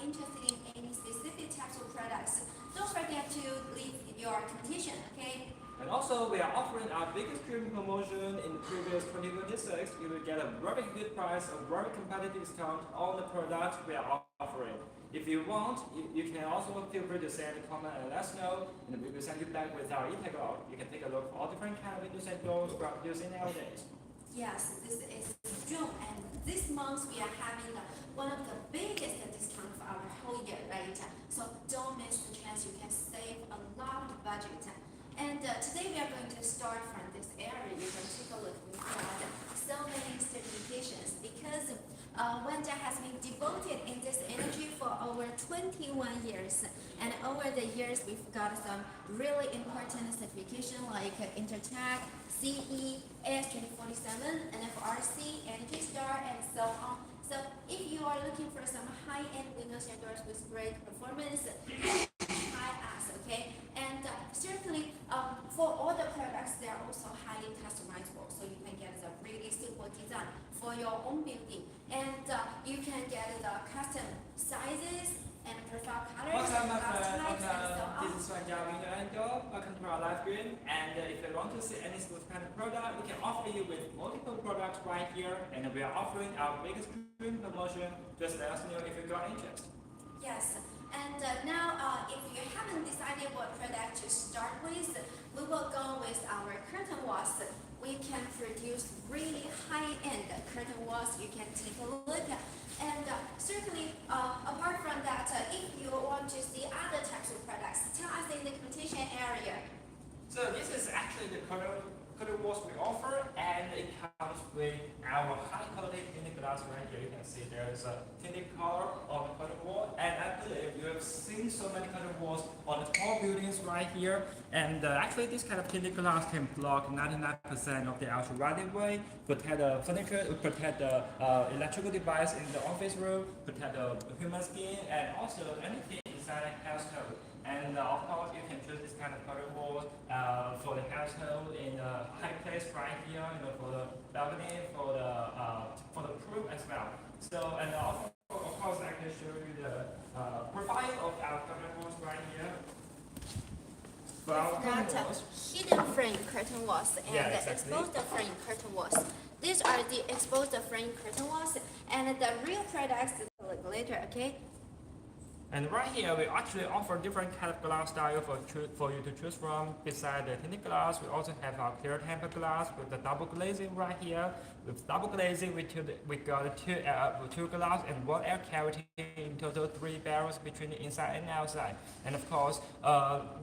interested in any specific types of products, don't forget to leave your competition, okay? And also, we are offering our biggest June promotion in the previous 2026. You will get a very good price, a very competitive discount on the products we are offering. If you want, you can also feel free to send a comment and let us know, and we will send you back with our e-catalog. You can take a look for all different kind of windows and doors we are producing nowadays. Yes, this is June, and this month we are having one of the biggest discounts of our whole year, right? So don't miss the chance. You can save a lot of budget. And today we are going to start from this area. You can take a look. We have so many certifications because Wanda has been devoted in this energy for over 21 years. And over the years, we've got some really important certification like Intertech, CE, AS2047, NFRC, Energy Star, and so on. So if you are looking for some high-end windows and doors with great performance, try us, okay? And certainly, for all the products, they are also highly customizable, so you can get the really simple design for your own building, and you can get the custom sizes and profile colors, What's up, my glass friend? types, and so on. This is Wanja Window and Door. Welcome to our live stream. And if you want to see any specific kind of product, we can offer you with multiple products right here. And we are offering our biggest June promotion. Just let us know if you got interest. Yes, and now if you haven't decided what product to start with, we will go with our curtain walls. We can produce really high-end curtain walls. You can take a look. And certainly, apart from that, if you want to see other types of products, tell us in the competition area. So this is actually the curtain walls we offer, and it comes with our high quality tinted glass right here. You can see there is a tinted color on the curtain wall, and I believe you have seen so many curtain walls on the tall buildings right here. And actually, this kind of tinted glass can block 99% of the ultraviolet ray, protect the furniture, protect the electrical device in the office room, protect the human skin, and also anything inside the household. And of course, you can choose this kind of curtain wall for the household in a high place right here, for the balcony, for the roof as well. So, and of course, I can show you the profile of our curtain walls right here. For our curtain That walls. hidden frame curtain walls and Yeah, exactly. exposed frame curtain walls. These are the exposed frame curtain walls, and the real products look later, okay? And right here, we actually offer different kind of glass style for you to choose from. Beside the tinted glass, we also have our clear tempered glass with the double glazing right here. With double glazing, we got two glass and one air cavity, in total 3 barrels between the inside and outside. And of course,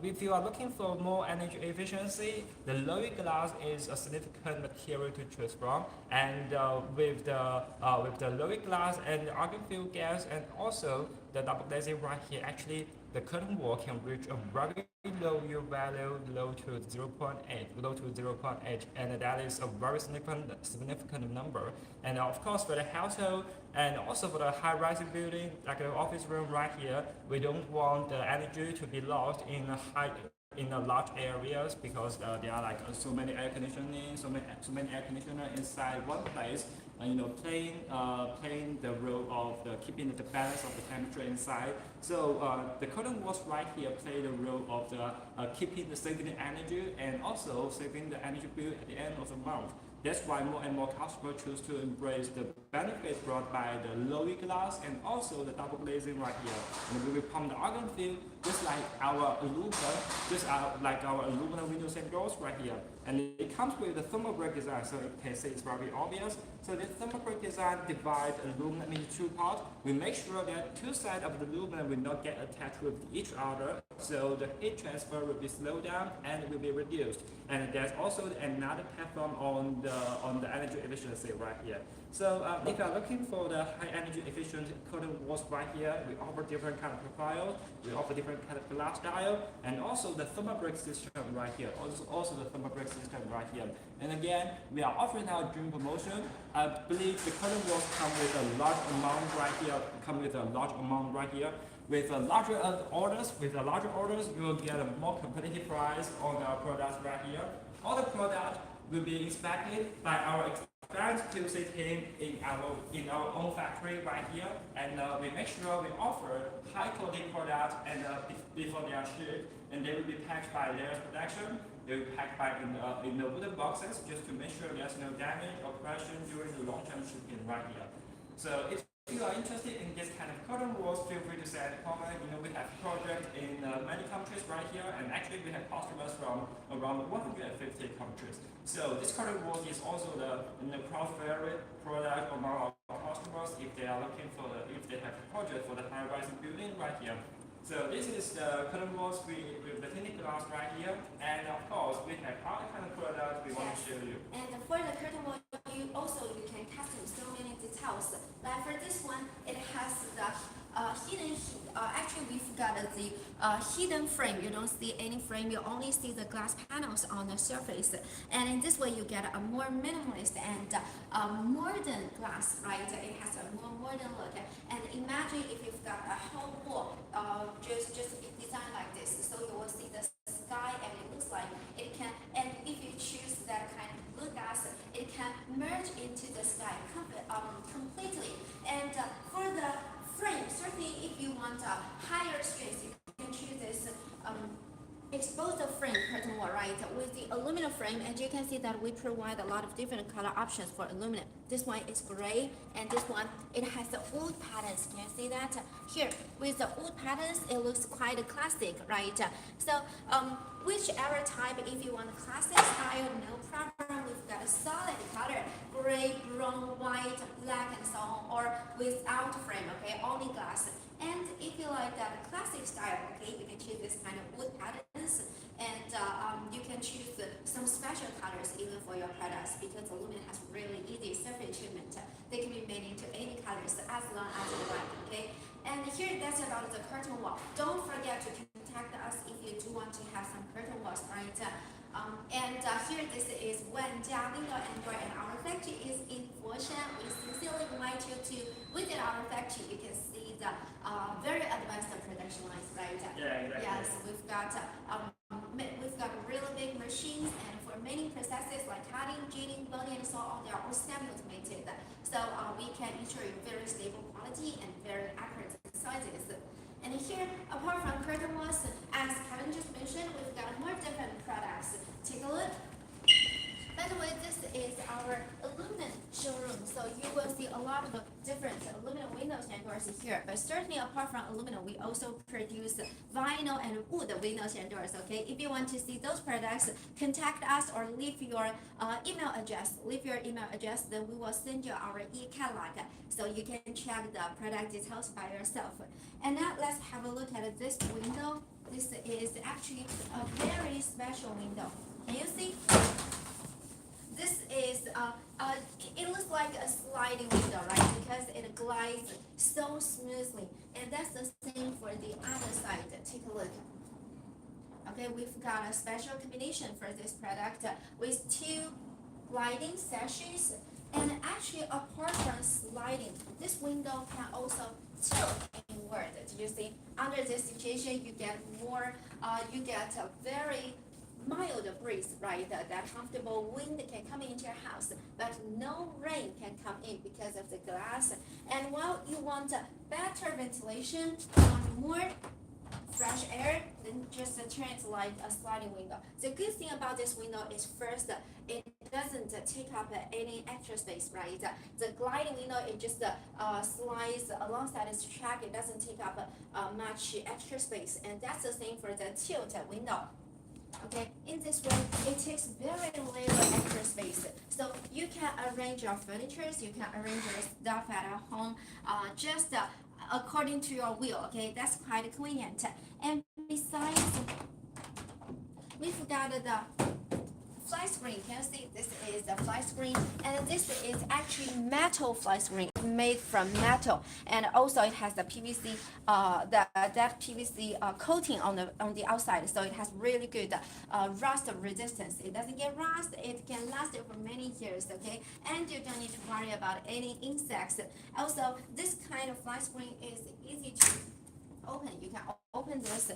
if you are looking for more energy efficiency, the Lowy glass is a significant material to choose from. And with the Lowy glass and the argon filled gas, and also the double glazing right here, actually the curtain wall can reach a very low U value, low to 0.8, and that is a very significant number. And of course, for the household and also for the high-rising building, like the office room right here, we don't want the energy to be lost in the large areas, because there are like so many air conditioning, so many air conditioner inside one place, playing the role of keeping the balance of the temperature inside. So the curtain walls right here play the role of saving the energy, and also saving the energy bill at the end of the month. That's why more and more customers choose to embrace the benefits brought by the Lowy glass and also the double glazing right here. And we will pump the argon fill just like our aluminum windows and doors right here. And it comes with the thermal break design, so you can see it's very obvious. So the thermal break design divides aluminum into two parts. We make sure that two sides of the aluminum will not get attached with each other, so the heat transfer will be slowed down and will be reduced. And there's also another platform on the energy efficiency right here. So if you are looking for the high energy efficient curtain walls right here, we offer different kind of profiles, we offer different kind of glass style, and also the thermal break system right here. Also the thermal break system right here. And again, we are offering our June promotion. I believe the curtain walls come with a large amount right here. With larger orders, you will get a more competitive price on our products right here. All the products will be inspected by our experienced QC team in our own factory right here, and we make sure we offer high quality products and before they are shipped, and they will be packed by their production. They will be packed in the wooden boxes just to make sure there's no damage or corrosion during the long-term shipping right here. So if you are interested in this kind of curtain walls, feel free to send a comment. We have projects in many countries right here, and actually we have customers from around 150 countries. So this curtain wall is also the favorite product among our customers if they are looking for if they have a project for the high-rising building right here. So this is the curtain walls with the tinted glass right here, and of course we have other kind of products we want to show you. And for the curtain wall, you can custom so many details. Like for this one, it has the hidden. Actually, we've got the hidden frame. You don't see any frame. You only see the glass panels on the surface. And in this way, you get a more minimalist and modern glass, right? It has a more modern look. And imagine if you've got a whole wall just designed like this. So you will see the sky, and it looks like it can. And if you choose that kind of blue glass, it can merge into the sky completely. And for the frame, certainly if you want a higher strength, you can choose this exposed frame curtain wall, right, with the aluminum frame. And you can see that we provide a lot of different color options for aluminum. This one is gray, and this one, it has the wood patterns. Can you see that? Here, with the wood patterns, it looks quite classic, right? So, whichever type, if you want a classic style, no problem. We've got a solid color, gray, brown, white, black, and so on, or without frame, okay, only glass. And if you like that classic style, okay, you can choose this kind of wood patterns, and you can choose some special colors even for your products, because aluminum has really easy surface treatment. They can be made into any colors as long as you like, okay? And here, that's about the curtain wall. Don't forget to contact us if you do want to have some curtain walls, right? Here, this is Wanjia Window and Door, and our factory is in Foshan. We sincerely invite you to visit our factory. You can see the very advanced production lines, right? Yeah, exactly. Yes, we've got really big machines, and for many processes like cutting, gilling, welding, and so on, they are all semi-automated. So we can ensure you very stable quality and very accurate sizes. And here, apart from curtain walls, as Kevin just mentioned, we've got more different products. Take a look. By the way, this is our aluminum showroom, so you will see a lot of different aluminum windows and doors here. But certainly, apart from aluminum, we also produce vinyl and wood windows and doors. Okay, if you want to see those products, contact us or leave your email address. Leave your email address, then we will send you our e-catalog, so you can check the product details by yourself. And now let's have a look at this window. This is actually a very special window. Can you see? This is, it looks like a sliding window, right? Because it glides so smoothly. And that's the same for the other side. Take a look. Okay, we've got a special combination for this product with two gliding sashes. And actually, apart from sliding, this window can also tilt inward. Do you see? Under this situation, you get more, you get a very mild breeze, right? That comfortable wind can come into your house, but no rain can come in because of the glass. And while you want better ventilation, more fresh air, then just turn it like a sliding window. The good thing about this window is first, it doesn't take up any extra space, right? The gliding window, it just slides alongside its track. It doesn't take up much extra space, and that's the same for the tilt window. Okay, in this way, it takes very little extra space. So you can arrange your furniture, you can arrange your stuff at home, just according to your will. Okay, that's quite convenient. And besides, we've got the flat screen. Can you see? This is the flat screen, and this is actually metal flat screen made from metal, and also it has the PVC, that PVC coating on the outside, so it has really good rust resistance. It doesn't get rust. It can last for many years. Okay, and you don't need to worry about any insects. Also, this kind of flat screen is easy to open. You can open open this,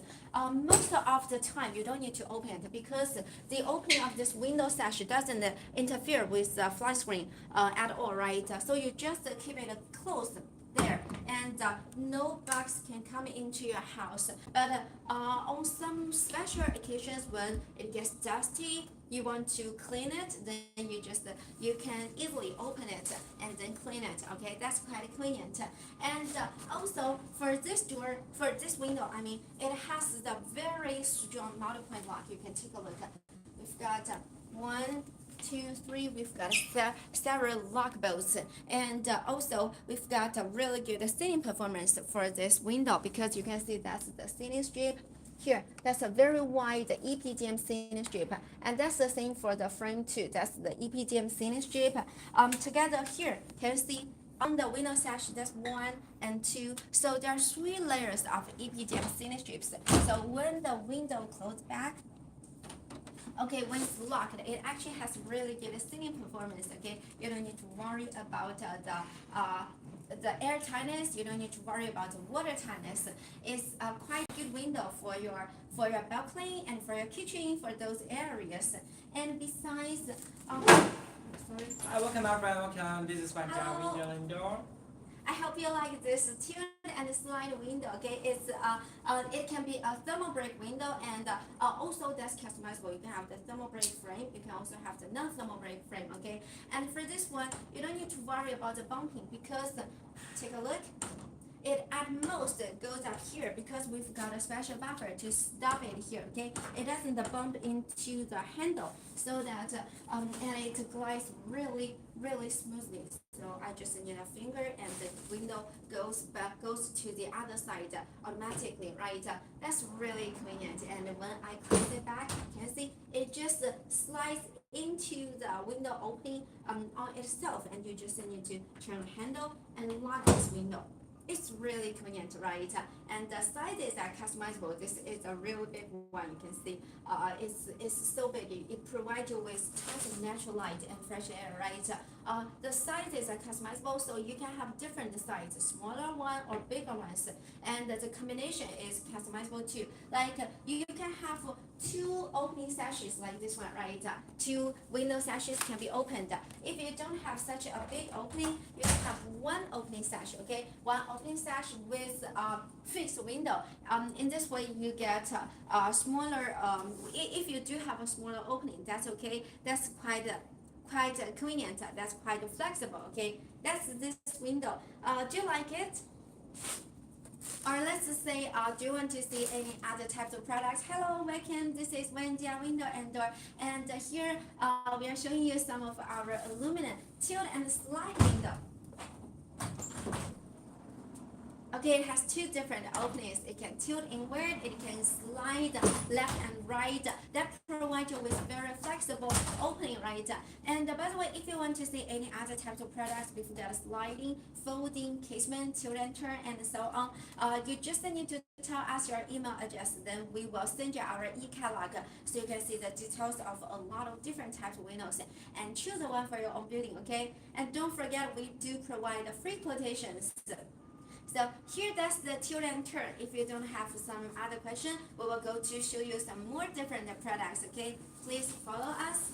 most of the time you don't need to open it because the opening of this window sash doesn't interfere with the flat screen at all, right? So you just keep it closed there, and no bugs can come into your house. But on some special occasions when it gets dusty, you want to clean it, then you can easily open it and then clean it. Okay, that's quite convenient. And also for this door, for this window, I mean, it has the very strong multi-point lock. You can take a look. We've got 1, 2, 3. We've got several lock bolts, and also we've got a really good sealing performance for this window because you can see that's the sealing strip. Here, that's a very wide EPDM sealing strip, and that's the same for the frame too. That's the EPDM sealing strip. Together here, can you see on the window sash? That's 1 and 2. So there are 3 layers of EPDM sealing strips. So when the window closes back, okay, when it's locked, it actually has really good sealing performance. Okay, you don't need to worry about the air tightness. You don't need to worry about the water tightness. It's a quite good window for your balcony and for your kitchen, for those areas. And besides, sorry. Hi, welcome my friend, welcome. This is my job Hello. window and door. I hope you like this tilt and slide window. Okay, it's it can be a thermal break window, and also that's customizable. You can have the thermal break frame. You can also have the non-thermal break frame. Okay, and for this one, you don't need to worry about the bumping because take a look. It at most goes up here because we've got a special buffer to stop it here. Okay, it doesn't bump into the handle, so that and it glides really smoothly. So I just need a finger and the window goes to the other side automatically, right? That's really convenient. And when I close it back, you can see it just slides into the window opening on itself, and you just need to turn the handle and lock this window. It's really convenient, right? And the sizes are customizable. This is a real big one. You can see it's so big. It provides you with tons of natural light and fresh air, right? The sizes are customizable, so you can have different sizes, smaller one or bigger ones, and the combination is customizable too. Like you can have 2 opening sashes like this one, right? 2 window sashes can be opened. If you don't have such a big opening, you can have 1 opening sash. Okay, 1 opening sash with fixed window. In this way, you get a smaller. If you do have a smaller opening, that's okay. That's quite convenient. That's quite flexible. Okay, that's this window. Do you like it? Or let's say, do you want to see any other types of products? Hello, welcome. This is Wendy Window and Door, and here we are showing you some of our aluminum tilt and slide window. Okay, it has 2 different openings. It can tilt inward, it can slide left and right. That provides you with very flexible opening, right? And by the way, if you want to see any other types of products with the sliding, folding, casement, tilt and turn, and so on, you just need to tell us your email address. Then we will send you our e-catalog so you can see the details of a lot of different types of windows and choose the one for your own building, okay? And don't forget, we do provide free quotations. So here, that's the tilt and turn. If you don't have some other question, we will go to show you some more different products. Okay, please follow us.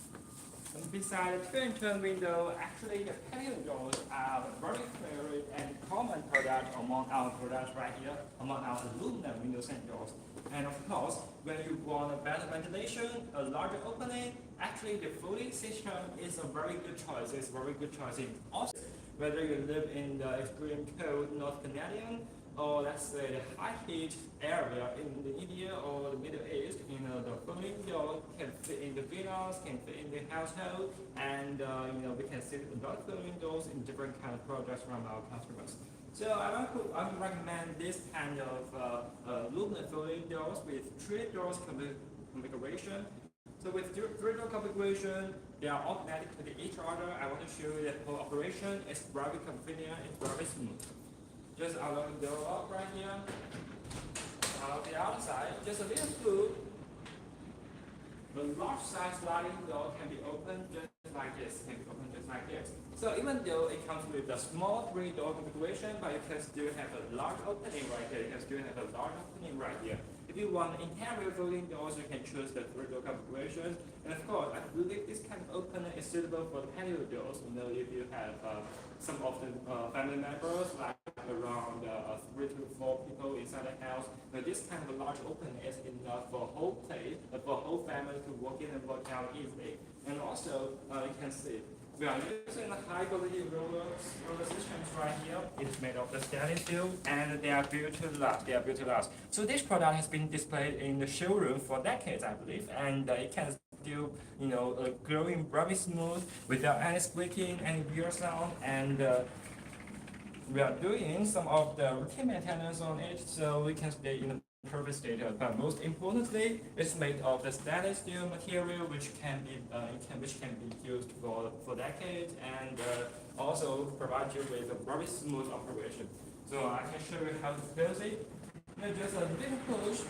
And beside the tilt and turn window, actually the pavilion doors are very favorite and common product among our products right here, among our aluminum windows and doors. And of course, when you want a better ventilation, a larger opening, actually the folding system is a very good choice. It's a very good choice. Also, whether you live in the extreme cold North Canadian, or let's say the high heat area in the India or the Middle East, the folding door can fit in the villas, can fit in the household, and we can see a lot of folding doors in different kind of projects from our customers. So I would recommend this kind of aluminum folding doors with 3 doors configuration. So with 3 door configuration, they are automatic to each other. I want to show you that whole operation is very convenient, it's very smooth. Just along the door up right here. On the other side, just a little fluid. The large size sliding door can be opened just like this, can be opened just like this. So even though it comes with a small 3-door configuration, but you can still have a large opening right here. You can still have a large opening right here. If you want interior folding doors, you can choose the 3-door configuration. And of course, I believe this kind of opener is suitable for the patio doors. You know, if you have some of the family members, like around 3 to 4 people inside the house, now this kind of a large opening is enough for whole place, for whole family to walk in and walk out easily. And also, you can see, we are using the high quality roller systems right here. It's made of the stainless steel and they are built to last. So this product has been displayed in the showroom for decades, I believe, and it can still, growing very smooth without any squeaking, any weird sound, and we are doing some of the routine maintenance on it, so we can stay in a perfect state. But most importantly, it's made of the stainless steel material, which can be used for decades, and also provide you with a very smooth operation. So I can show you how to close it. Just a little push.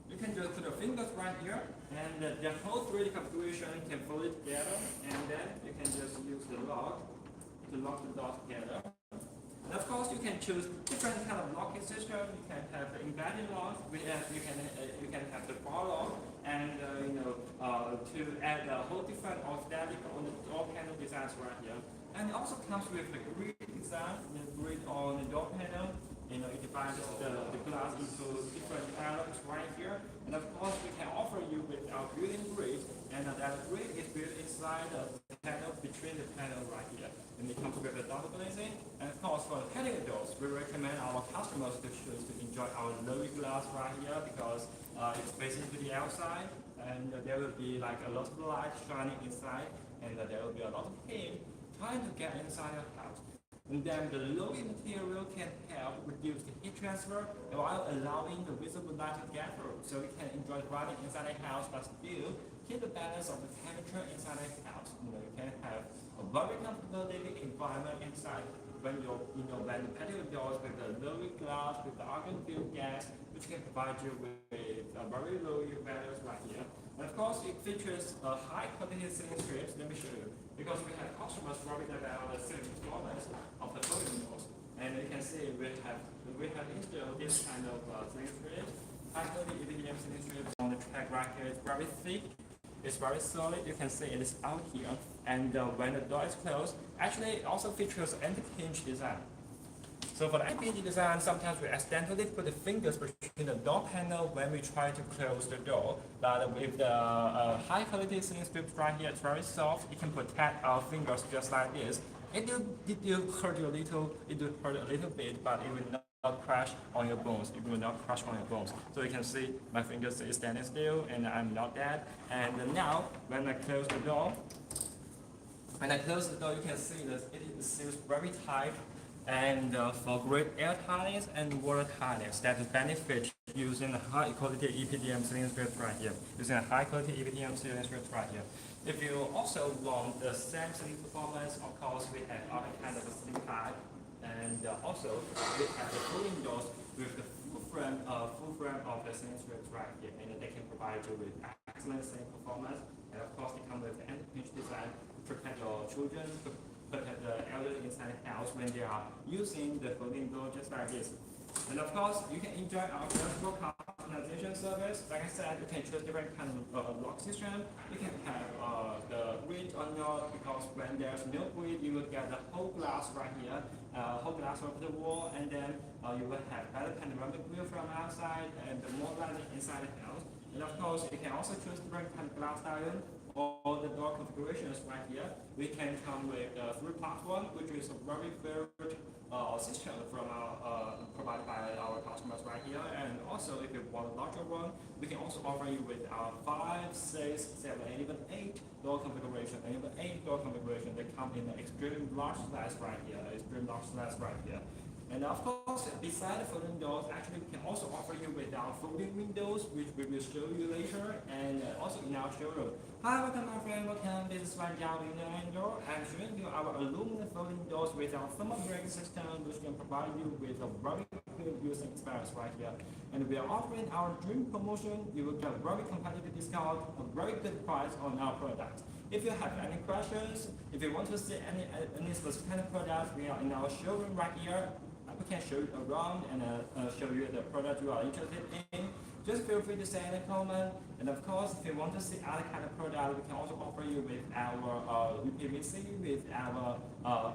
You can just put your fingers right here, and the whole 3D configuration can fold it together, and then you can just use the lock to lock the doors together. And of course, you can choose different kind of locking system. You can have the embedded lock, you can have the bar lock, and to add a whole different aesthetic on the door panel designs right here. And it also comes with the grid design, the grid on the door panel. It divides the glass into different elements right here. And of course, we can offer you with our built-in grid, and that grid is built inside the panel, between the panel right here. And it comes with a double glazing. And of course, for the patio doors, we recommend our customers to choose to enjoy our low glass right here because it's facing to the outside, and there will be like a lot of light shining inside, and there will be a lot of heat trying to get inside your house. And then the low-E material can help reduce the heat transfer while allowing the visible light to get through. So you can enjoy driving inside a house but still keep the balance of the temperature inside a house. You can have a very comfortable living environment inside when when the patio doors with the low-E glass, with the argon-filled gas, which can provide you with a very low-E values right here. And of course, it features a high-quality ceiling strips. Let me show you. Because we have customers worried about the ceiling performance of the folding doors, and you can see we have installed this kind of ceiling strips. High-quality EPDM ceiling strips on the track right here. It's very thick. It's very solid. You can see it is out here, and when the door is closed, actually it also features anti-pinch design. So for the anti-pinch design, sometimes we accidentally put the fingers between the door panel when we try to close the door. But with the high-quality ceiling strips right here, it's very soft. It can protect our fingers just like this. It will hurt you a little. It will hurt a little bit, but it will not crash on your bones. It will not crush on your bones. So you can see my fingers is standing still, and I'm not dead. And now, when I close the door, you can see that it seals very tight. And for great air tightness and water tightness, that is benefit using a high quality EPDM ceiling strips right here. Using a high quality EPDM ceiling strips right here. If you also want the same ceiling performance, of course we have other kind of a ceiling type, and also we have the folding doors with the full frame of the ceiling strips right here, and they can provide you with excellent ceiling performance. And of course, they come with the anti-pinch design to protect your children, protect the elderly inside the house when they are using the folding door just like this. And of course, you can enjoy our flexible customization service. Like I said, you can choose different kind of lock system. You can have the grid on your, because when there's no grid, you will get the whole glass right here, whole glass over the wall, and then you will have better panoramic view from outside and the more light inside the house. And of course, you can also choose different kind of glass style. All the door configurations right here. We can come with a 3-part one, which is a very favorite system from provided by our customers right here. And also, if you want a larger one, we can also offer you with our 5, 6, 7, and even 8 door configuration. And even 8 door configuration, they come in the extreme large size right here. And of course, beside the folding doors, actually we can also offer you with our folding windows, which we will show you later, and also in our showroom. Hi, welcome my friend, welcome. This is Wan Zhao Window. I'm showing you our aluminum folding doors with our thermal break system, which can provide you with a very good user experience right here. And we are offering our dream promotion. You will get a very competitive discount, a very good price on our products. If you have any questions, if you want to see any specific kind of product, we are in our showroom right here. We can show you around and show you the product you are interested in. Just feel free to say any comment. And of course, if you want to see other kind of product, we can also offer you with our UPVC, with our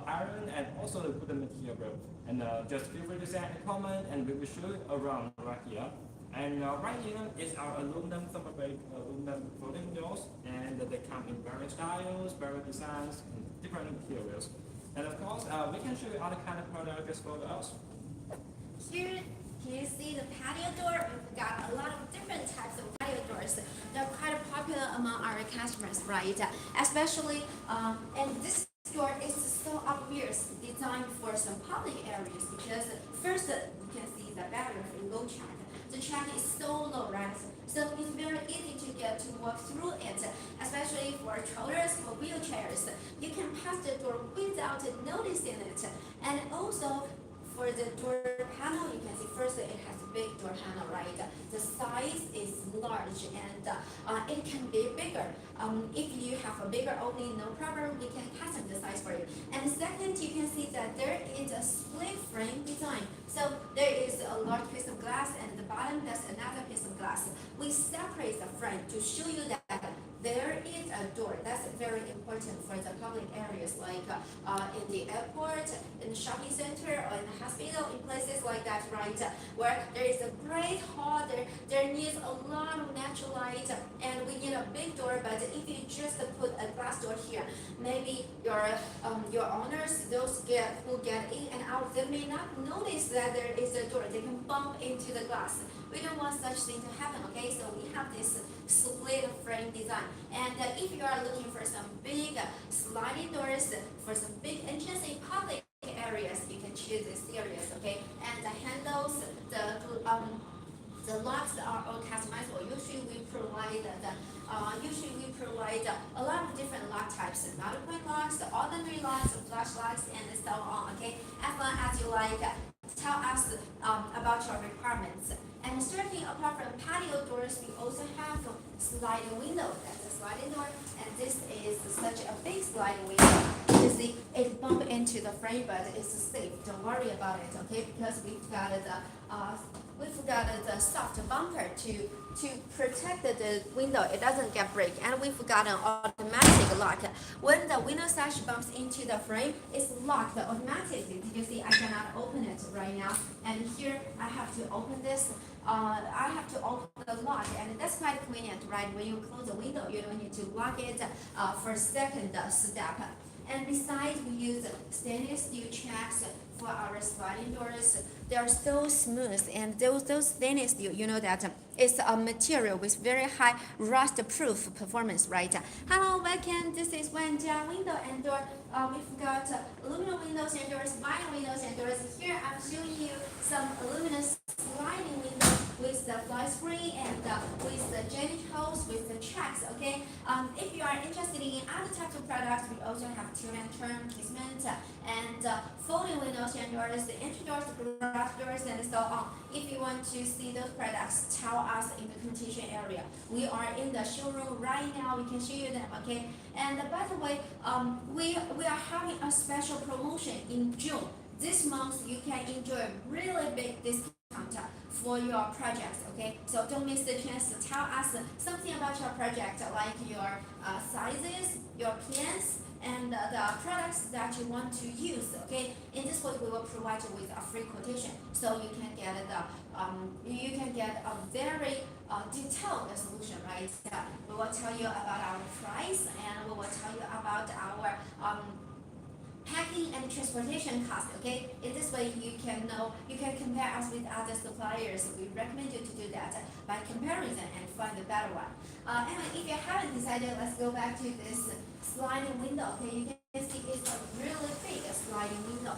iron, and also the wooden material. And just feel free to say any comment, and we will show you around right here. And right here is our aluminum thermobaric aluminum folding doors, and they come in various styles, various designs, and different materials. And of course, we can show you other kind of products just for us. Here, can you see the patio door? We've got a lot of different types of patio doors. They're quite popular among our customers, right? Especially, and this door is so obvious, designed for some public areas because first, you can see the barrier for low track. The track is so low, right? So it's very easy to walk through it, especially for strollers, for wheelchairs. You can pass the door without noticing it. And also, for the door panel, you can see first it has a big door panel, right? The size is large and it can be bigger. If you have a bigger opening, no problem, we can custom the size for you. And second, you can see that there is a split frame design. So there is a large piece of glass and the bottom there's another piece of glass. We separate the frame to show you that there is a door. That's very important for the public areas like in the airport, in the shopping center, or in the hospital, in places like that, right? Where there is a great hall, there needs a lot of natural light, and we need a big door. But if you just put a glass door here, maybe your owners, those who get in and out, they may not notice that there is a door. They can bump into the glass. We don't want such thing to happen, okay? So we have this split frame design. And if you are looking for some big sliding doors, for some big entrance in public areas, you can choose this series, okay? And the handles, the locks are all customizable. Usually we provide a lot of different lock types: multi-point locks, ordinary locks, flash locks, and so on. Okay, as long as you like, tell us about your requirements. And starting apart from patio doors, we also have sliding window. That's a sliding door, and this is such a big sliding window. You see, it bump into the frame, but it's safe. Don't worry about it, okay? Because we've got the soft bumper to protect the window. It doesn't get break, and we've got an automatic lock. When the window sash bumps into the frame, it's locked automatically. You see, I cannot open it right now, and here I have to open this. I have to open the lock, and that's quite convenient, right? When you close the window, you don't need to lock it for a second step. And besides, we use stainless steel checks for our sliding doors. They are so smooth, and those stainless steel, you know that it's a material with very high rust-proof performance, right? Hello, welcome. This is Wanjia Window and Door. We've got aluminum windows and doors, vinyl windows and doors. Here I'm showing you some aluminum sliding windows with the fly screen and with the drainage hose, with the tracks, okay? If you are interested in other types of products, we also have two-lantern casement and folding windows and doors, the entry doors, garage doors, and so on. If you want to see those products, tell us in the competition area. We are in the showroom right now. We can show you them, okay? And by the way, we are having a special promotion in June. This month, you can enjoy a really big discount for your projects, okay? So don't miss the chance to tell us something about your project, like your sizes, your plans, and the products that you want to use, okay? In this way, we will provide you with a free quotation, so you can get a very detailed solution, right? We will tell you about our price, and we will tell you about our packing and transportation cost, okay? In this way, you can compare us with other suppliers. We recommend you to do that by comparison and find the better one. And if you haven't decided, let's go back to this sliding window, okay? You can see it's a really big sliding window.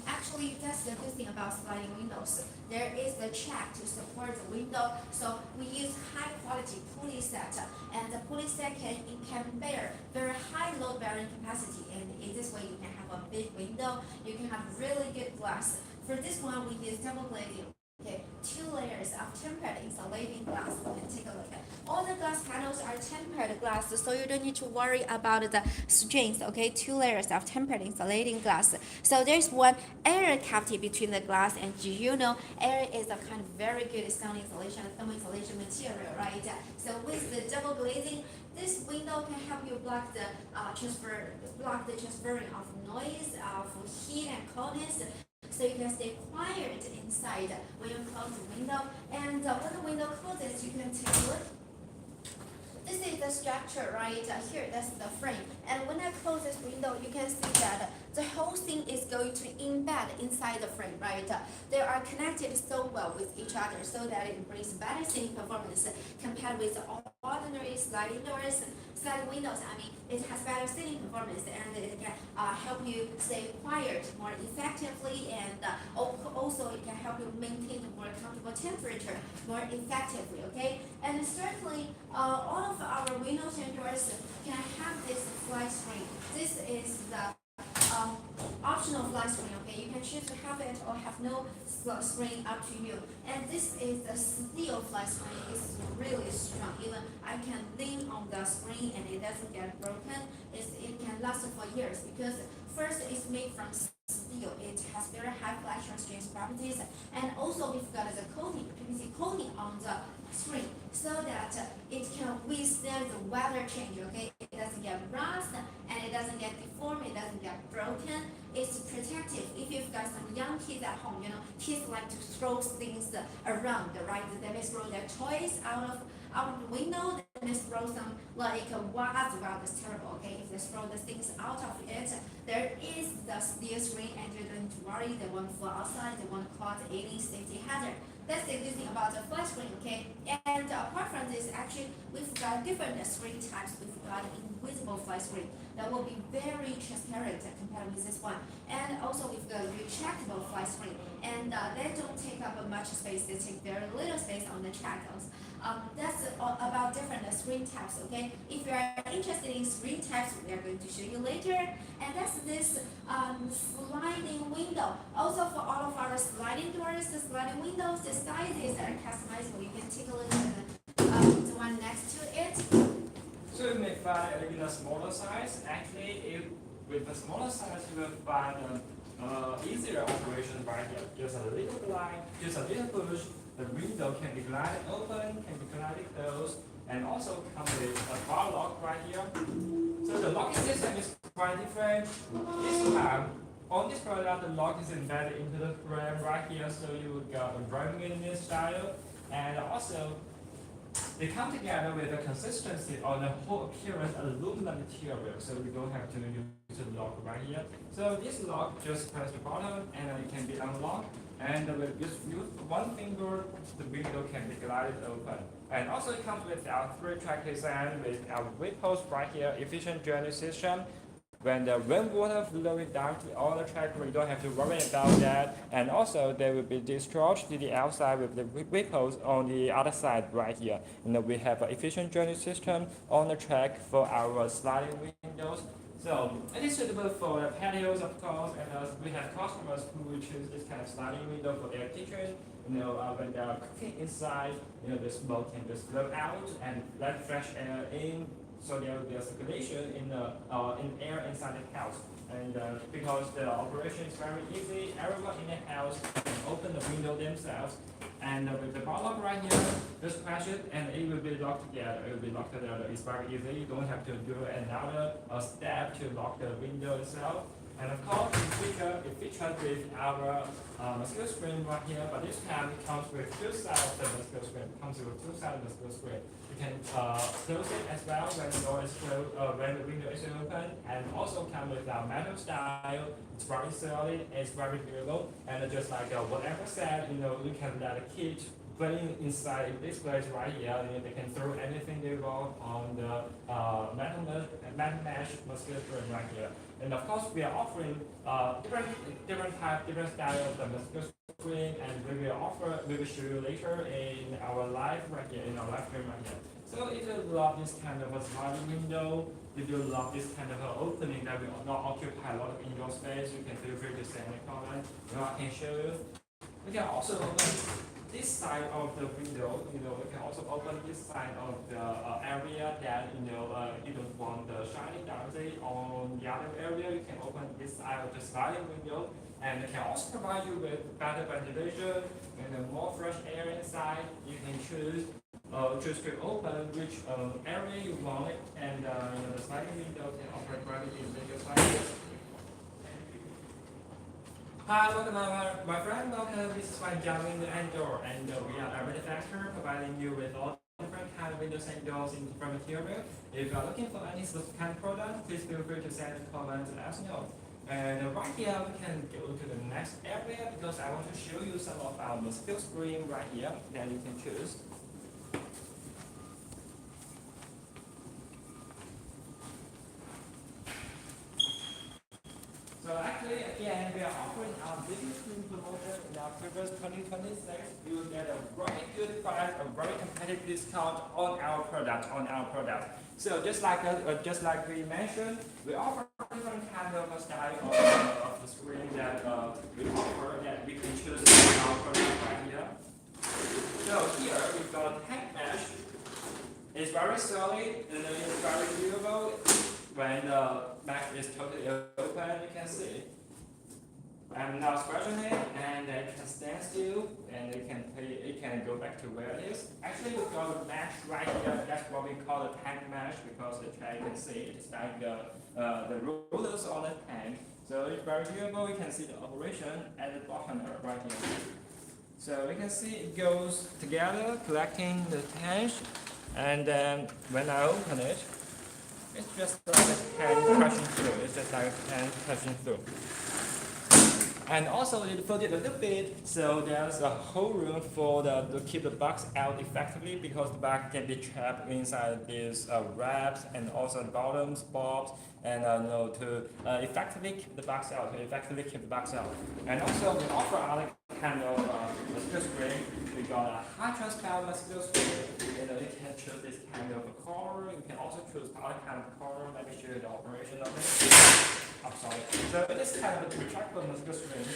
Actually, that's the good thing about sliding windows. There is the track to support the window, so we use high quality pulley set, and the pulley set can bear very high load bearing capacity, and in this way you can have a big window, you can have really good glass. For this one, we use double glazing. Okay, 2 layers layers of tempered insulating glass. You can take a look at. All the glass panels are tempered glass, so you don't need to worry about the strings. Okay, 2 layers of tempered insulating glass. So there's one air cavity between the glass, and you know air is a kind of very good sound insulation, thermal insulation material, right? So with the double glazing, this window can help you block the transferring of noise, of heat and coldness, so you can stay quiet inside when you close the window. And when the window closes, you can take a look. This is the structure right here, that's the frame. And when I close this window, you can see that the whole thing is going to embed inside the frame, right? They are connected so well with each other so that it brings better seating performance compared with ordinary sliding doors, sliding windows. I mean, it has better seating performance, and it can help you stay quiet more effectively, and also it can help you maintain a more comfortable temperature more effectively, okay? And certainly, all of our windows and doors can have this fly screen. This is the optional fly screen, okay? You can choose to have it or have no screen, up to you. And this is the steel fly screen. It's really strong. Even I can lean on the screen and it doesn't get broken. It can last for years because first it's made from steel. It has very high flash strength properties, and also we've got the coating, PVC coating on the screen so that it can withstand the weather change, okay? It doesn't get rust and it doesn't get deformed, it doesn't get broken. It's protective. If you've got some young kids at home, you know, kids like to throw things around, right? They may throw their toys out of the window, they may throw some like a vase. Wow, that's terrible, okay? If they throw the things out of it, there is the steel screen and you don't need to worry, they won't fall outside, they won't cause any safety hazard. That's the good thing about the flat screen, okay? And apart from this, actually, we've got different screen types. We've got invisible flat screen that will be very transparent compared with this one. And also, we've got retractable flat screen, and they don't take up much space. They take very little space on the trackers. That's about different screen types, okay? If you are interested in screen types, we are going to show you later. And that's this sliding window. Also, for all of our sliding doors, the sliding windows, the sizes are customizable. You can take a look at the one next to it. So you may find in a smaller size. Actually, with the smaller size, you will find easier operation right here. Just a little blind, just a little push. The window can be glided open, can be glided closed, and also comes with a bar lock right here. So the locking system is quite different. This time, on this product, the lock is embedded into the frame right here, so you would get a driving in style, and also they come together with a consistency on the whole appearance aluminum material, so you don't have to use the lock right here. So this lock just press the button and it can be unlocked, and with just use one finger, the window can be glided open. And also it comes with our 3-track design with our weight post right here, efficient drainage system. When the rainwater flowing down to all the track, you don't have to worry about that. And also, they will be discharged to the outside with the vehicles on the other side right here. And we have an efficient drainage system on the track for our sliding windows. So it is suitable for the patios, of course, and we have customers who will choose this kind of sliding window for their kitchen. When they are cooking inside, the smoke can just flow out and let fresh air in. So there will be a circulation in air inside the house. And because the operation is very easy, everyone in the house can open the window themselves. And with the bar lock right here, just press it and it will be locked together. It will be locked together. It's very easy. You don't have to do another step to lock the window itself. And of course, it features with our mosquito screen right here, but this time it comes with 2 sides of the mosquito screen. It comes with 2 sides of the mosquito screen. You can close it as well when the door is closed, when the window is open, and also come with our metal style. It's very solid, it's very durable, and just like whatever said, you can let a kid playing inside this place right here, they can throw anything they want on the metal mesh mosquito screen right here. And of course, we are offering different type, different style of the mosquito screen, and we will show you later in our live right here, in our live stream right here. So if you love this kind of a sliding window, if you love this kind of opening that will not occupy a lot of indoor space, you can feel free to send a comment. I can show you. We can also open this side of the window, you can also open this side of the area that, you don't want the shiny darcy on the other area. You can open this side of the sliding window, and it can also provide you with better ventilation and more fresh air inside. You can choose to open which area you want it, and the sliding window can operate gravity just like this. Hi, welcome my friend, welcome. This is my Java Window and Door, and we are a manufacturer providing you with all different kind of windows and doors in different material. If you are looking for any specific kind of product, please feel free to send a comment and let us know. And right here, we can go to the next area because I want to show you some of our mosquito screen right here that you can choose. So actually, again, we are offering our biggest screen promotion in our previous 2026. You will get a very good price, a very competitive discount on our product. So just like we mentioned, we offer different kind of style of the screen that we offer that we can choose in our product right here. So here we've got a tank mesh. It's very solid and it's very durable. When the mesh is totally open, you can see. I'm now scratching it, and it can stand still, and it can go back to where it is. Actually, we've got a mesh right here. That's what we call a tank mesh because you can see it's like the rollers on the tank. So it's very durable. You can see the operation at the bottom right here. So we can see it goes together, collecting the tank, and then when I open it, it's just like a pen crushing through. It's just like a pen crushing through. And also it folded a little bit, so there's a whole room for to keep the bugs out effectively because the bug can be trapped inside these wraps and also the bottoms, bobs, and to effectively keep the bugs out. And also we offer other kind of mosquito screen. We got a high transparent mosquito screen. You can choose this kind of a color. You can also choose other kind of color. Let me show you the operation of it. I'm sorry. So it is kind of a retractable mosquito screen.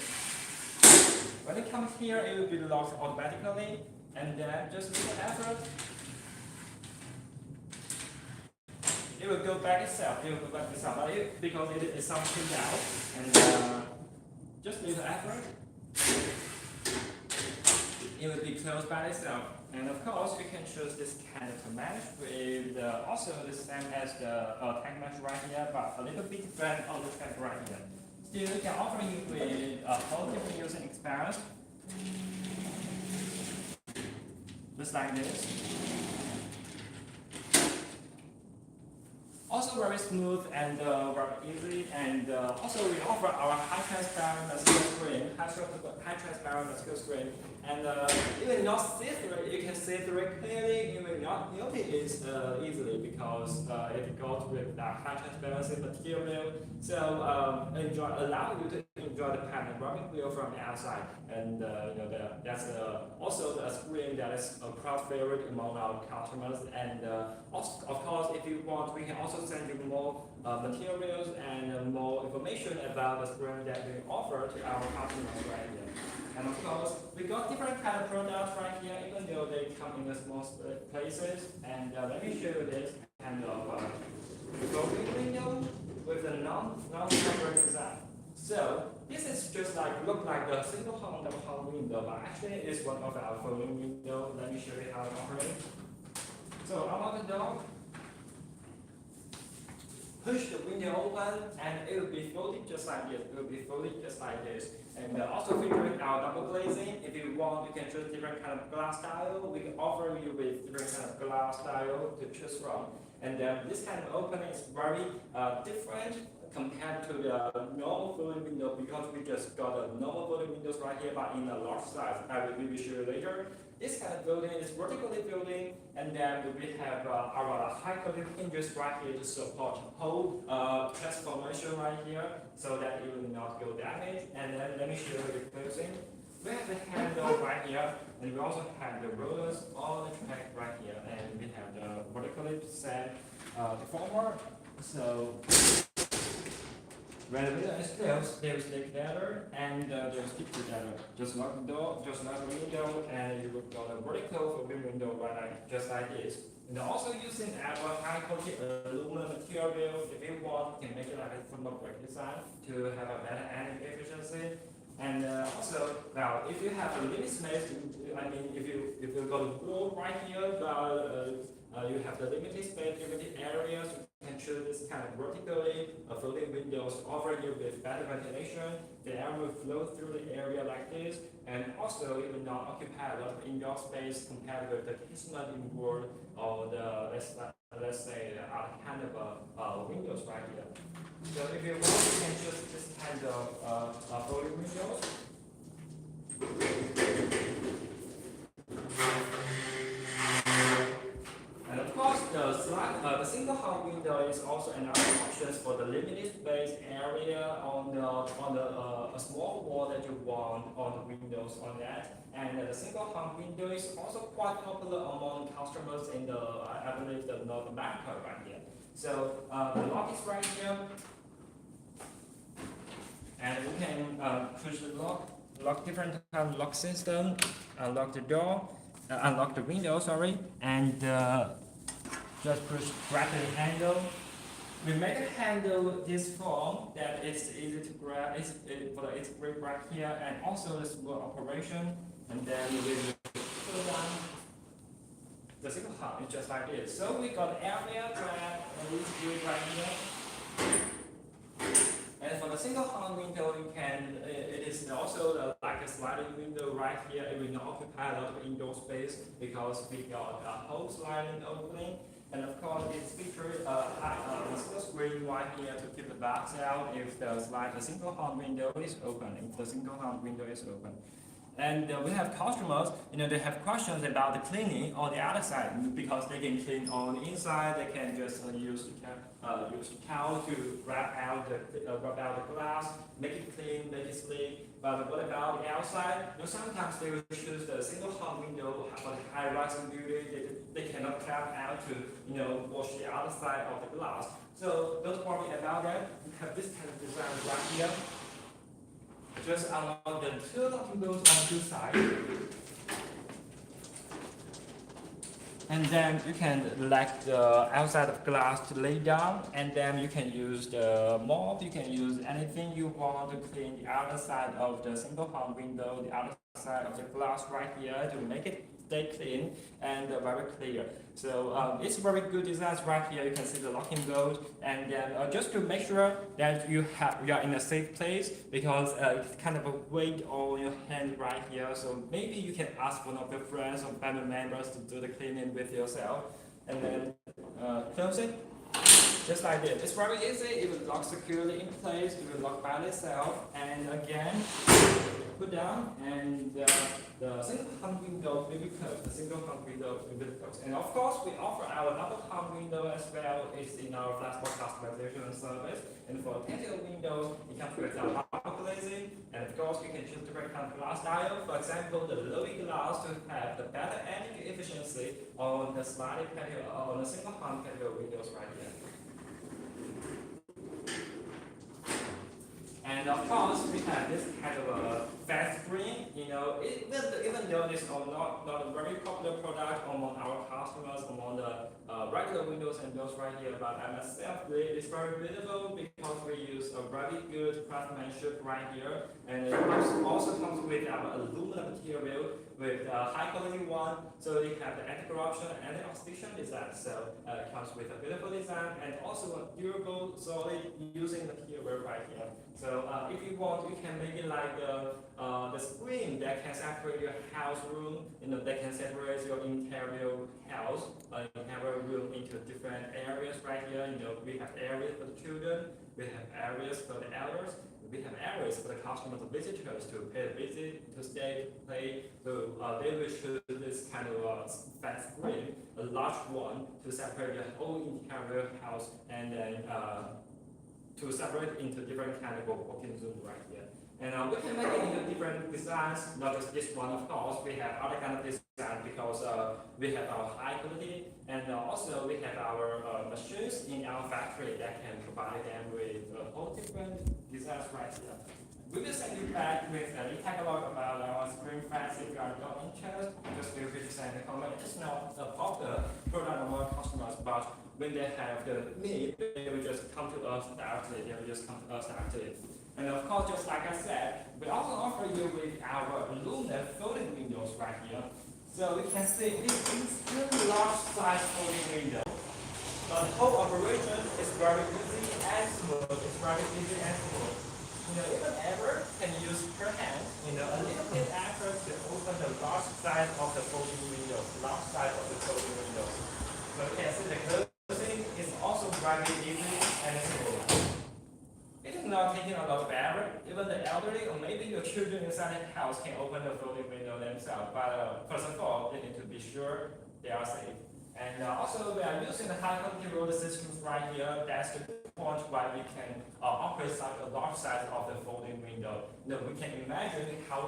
When it comes here, it will be locked automatically, and then just with the effort, it will go back itself. But because it is something now, and just with the effort, it will be closed by itself. And of course, you can choose this kind of mesh with also the same as the tank mesh right here, but a little bit different on the tank right here. Still, we can offer you with a whole different using experience, just like this. Also very smooth and very easy, and also we offer our high transparent mosquito screen, and even not see through it, you can see through it clearly. You will not notice it easily because it goes with the high transparency material. So allow you to enjoy the panoramic view from the outside, and that's also the screen that is a crowd favorite among our customers. And also, of course, if you want, we can also send you more materials and more information about the screen that we offer to our customers right here. And of course, we got different kind of products right here, even though they come in the small places. And let me show you this kind of folding window with a non-covered design. So this is just look like a single hung double hung window, but actually it is one of our folding window. Let me show you how it operates. So unlock the door, push the window open, and it will be folded just like this. And also featuring our double glazing. If you want, you can choose different kind of glass style. We can offer you with different kind of glass style to choose from. And this kind of opening is very different compared to the normal folding window because we just got a normal folding windows right here, but in a large size. I will show you later. This kind of building is vertically building, and then we have our high quality hinges right here to support whole transformation right here, so that it will not go damaged. And then let me show you the closing. We have the handle right here, and we also have the rollers on the track right here, and we have the vertically set deformer. So When the window is closed, they will stay together and they will stick together. Just lock the door, just lock the window, and you will go the vertical for the window just like this. And also using our high quality aluminum material, if you want, you can make it like a thermal break design to have a better energy efficiency. And also, now if you have a limit space, if you go to wall right here, you have the limited space, limited areas. You can choose this kind of vertically floating windows, offer you with better ventilation. The air will flow through the area like this, and also it will not occupy a lot of indoor space compared with the casement inboard or the let's say the other kind of windows right here. So if you want, you can choose this kind of floating windows. And of course, the single hung window is also another option for the limited space area on a small wall that you want on the windows on that. And the single hung window is also quite popular among customers in the I believe the North America right here. So the lock is right here, and we can push the lock different kind of lock system, unlock the door, unlock the window, sorry, and just grab the handle. We make a handle this form that it's easy to grab, it's grip right here, and also the small operation, and then we will put down the single hub is just like this. So we got area grab and we do it right here. And for the single hung window, you can it is also like a sliding window right here. It will not occupy a lot of indoor space because we got a whole sliding opening. And of course, it's featured a single screen right here to keep the bugs out if the single hung window is open. If the single hung window is open. And we have customers, they have questions about the cleaning on the other side because they can clean on the inside. They can just use the towel to rub out the glass, make it clean, make it sleek. But what about the outside? Sometimes they will choose the single hung window for the high-rising building. They cannot climb out to wash the other side of the glass. So don't worry about that. We have this kind of design right here. Just unlock the two locking doors on two sides. And then you can let the outside of glass to lay down, and then you can use the mop, you can use anything you want to clean the other side of the single hung window, the other side of the glass right here to make it stay clean and very clear. So it's very good design right here. You can see the locking bolt, and then just to make sure that you are in a safe place because it's kind of a weight on your hand right here. So maybe you can ask one of your friends or family members to do the cleaning with yourself, and then close it. Just like this. It's very easy. It will lock securely in place. It will lock by itself. And again, put down, and the single hung window will be closed. The single hung window will be closed. And of course, we offer our double hung window as well. It's in our Flexbox customization service. And for technical windows, it comes with our double glazing. And of course, you can choose different kind of glass style. For example, the Lowy glass to have the better energy efficiency on the sliding patio, on the single hung patio windows right here. And of course, we have this kind of a flat screen. Even though this is not a very popular product among our customers, among the regular windows and doors right here, but I must say it is very beautiful because we use a very good craftsmanship right here, and it also comes with our aluminum material with a high quality one. So you have the anti-corruption and anti-oxidation design. So it comes with a beautiful design and also a durable, solid using material right here. So if you want, you can make it like the screen that can separate your house room, that can separate your interior house, interior room into different areas right here. We have areas for the children, we have areas for the elders, we have areas for the customers, the visitors to pay a visit, to stay, to play. So they will choose this kind of flat screen, a large one, to separate the whole interior house, and then to separate into different kind of walking zoom right here. And we can make it into different designs, not just this one of course. We have other kind of design because we have our high quality, and also we have our machines in our factory that can provide them with a whole different designs right here. We will send you back with a catalog about our Spring Fest. If you are not interested, just feel free to send a comment. It's not about the product of our customers, but when they have the need, they will just come to us directly. They will just come to us directly. And of course, just like I said, we also offer you with our aluminum folding windows right here. So we can see this is really large size folding window. The whole operation is very easy and smooth. It's very easy and smooth. Even ever can use per hand, a little bit effort to open the large size of the folding windows, large size of the folding windows. So you can see the closing is also very easy and simple. It is not taking a lot of effort. Even the elderly or maybe your children inside the house can open the folding window themselves. But first of all, they need to be sure they are safe. And also, we are using the high quality roller systems right here. That's the point why we can operate such a large size of the folding window. We can imagine how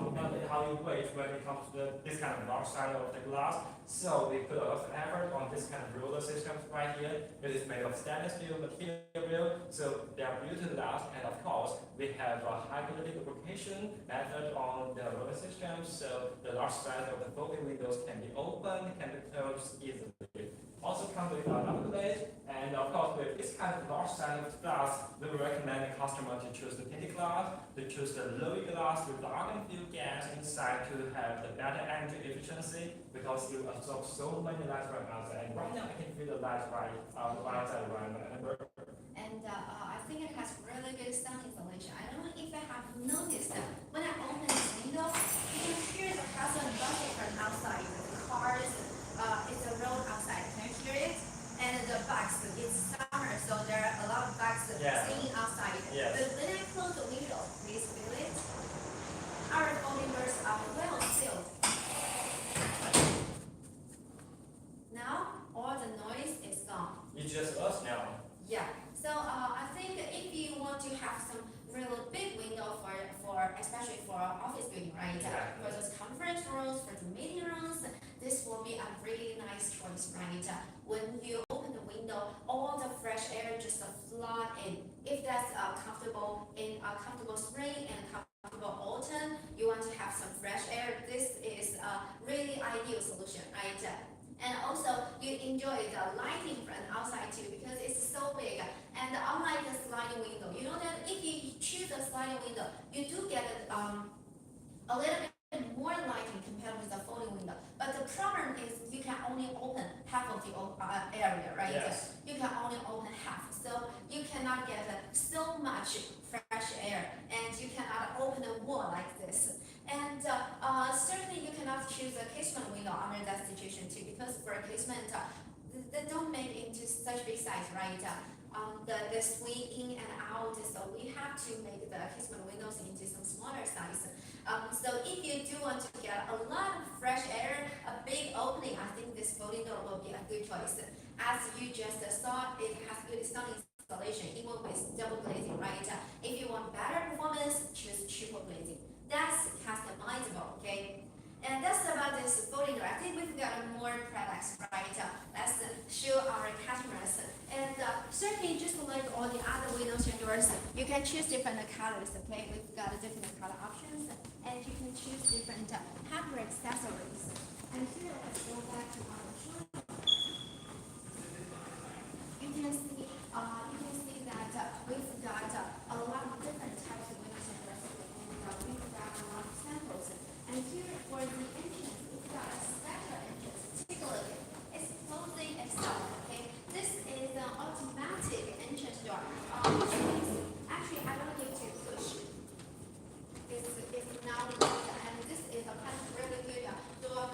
you weight when it comes to this kind of large size of the glass. So we put a lot of effort on this kind of roller systems right here. It is made of stainless steel material, so they are built to last. And of course, we have a high quality lubrication method on the roller systems, so the large size of the folding windows can be opened, can be closed easily. Also come with a double glaze, and of course with this kind of large size of glass, we will recommend the customer to choose the tinted glass, to choose the Lowy glass with the argon fuel gas inside to have the better energy efficiency, because you absorb so many lights from outside. And right now I can feel the lights right outside right now. And I think it has really good sound insulation. I don't know if I have noticed that when I open this window, you can hear the hustle and bustle from outside. The cars, it's a road outside. Can you hear it? And the bugs, it's summer, so there are a lot of bugs singing outside. Yes. But when I close the window, please feel it. Our folding doors are well sealed. Now, all the noise is gone. It's just us now. Yeah. So I think if you want to have some really big window for especially for office building, right? Exactly. For those conference rooms, for the meeting rooms, this will be a really nice choice, right? When you open the window, all the fresh air just flood in. If that's comfortable in a comfortable spring and comfortable autumn, you want to have some fresh air, this is a really ideal solution, right? And also, you enjoy the lighting from outside too, because it's so big. And unlike the sliding window, you know that if you choose a sliding window, you do get a little bit more lighting compared with the folding window. But the problem is you can only open half of the area, right? Yes. You can only open half, so you cannot get so much fresh air, and you cannot open a wall like this. And certainly you cannot choose a casement window under that situation too, because for a casement, they don't make it into such big size, right? The swing in and out, so we have to make the casement windows into some smaller size. So if you do want to get a lot of fresh air, a big opening, I think this folding door will be a good choice. As you just saw, it has good sound installation, even with double glazing, right? If you want better performance, choose triple glazing. That's customizable, okay? And that's about this folding door. I think we've got more products, right? Let's show our customers. And certainly, just like all the other windows and doors, you can choose different colors, okay? We've got different color options, and you can choose different hardware accessories. And here, let's go back to our shop. You can see that we've got a lot of different types of windows and doors, and we've got a lot of samples. And here for the entrance, we've got a special entrance. Take a look. It's closing itself, okay? This is an automatic entrance door, which means, actually, I don't need to push. It's now closed, and this is a kind of really good door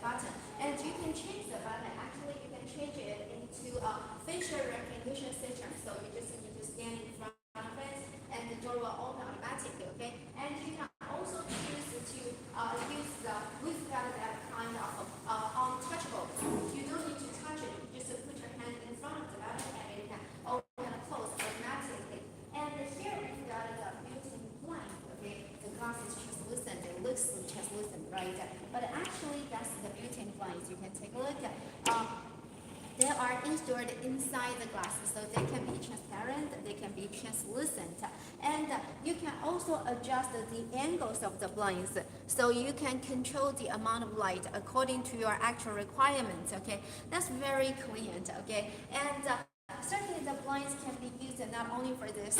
button, and you can change the button. Actually, you can change it into a facial recognition system. So you just need to stand in front of it, and the door will open automatically. Okay, and you can also choose to use the. We've got that kind of untouchable. You don't need to touch it. You just put your hand in front of the button, and it can open and close automatically. And here we've got the built-in blind. Okay, the glass is translucent. It looks translucent, right? But actually, that's the built-in blinds. You can take a look. They are installed inside the glass, so they can be transparent, they can be translucent, and you can also adjust the angles of the blinds, so you can control the amount of light according to your actual requirements. Okay, that's very convenient. Okay, and certainly the blinds can be used not only for this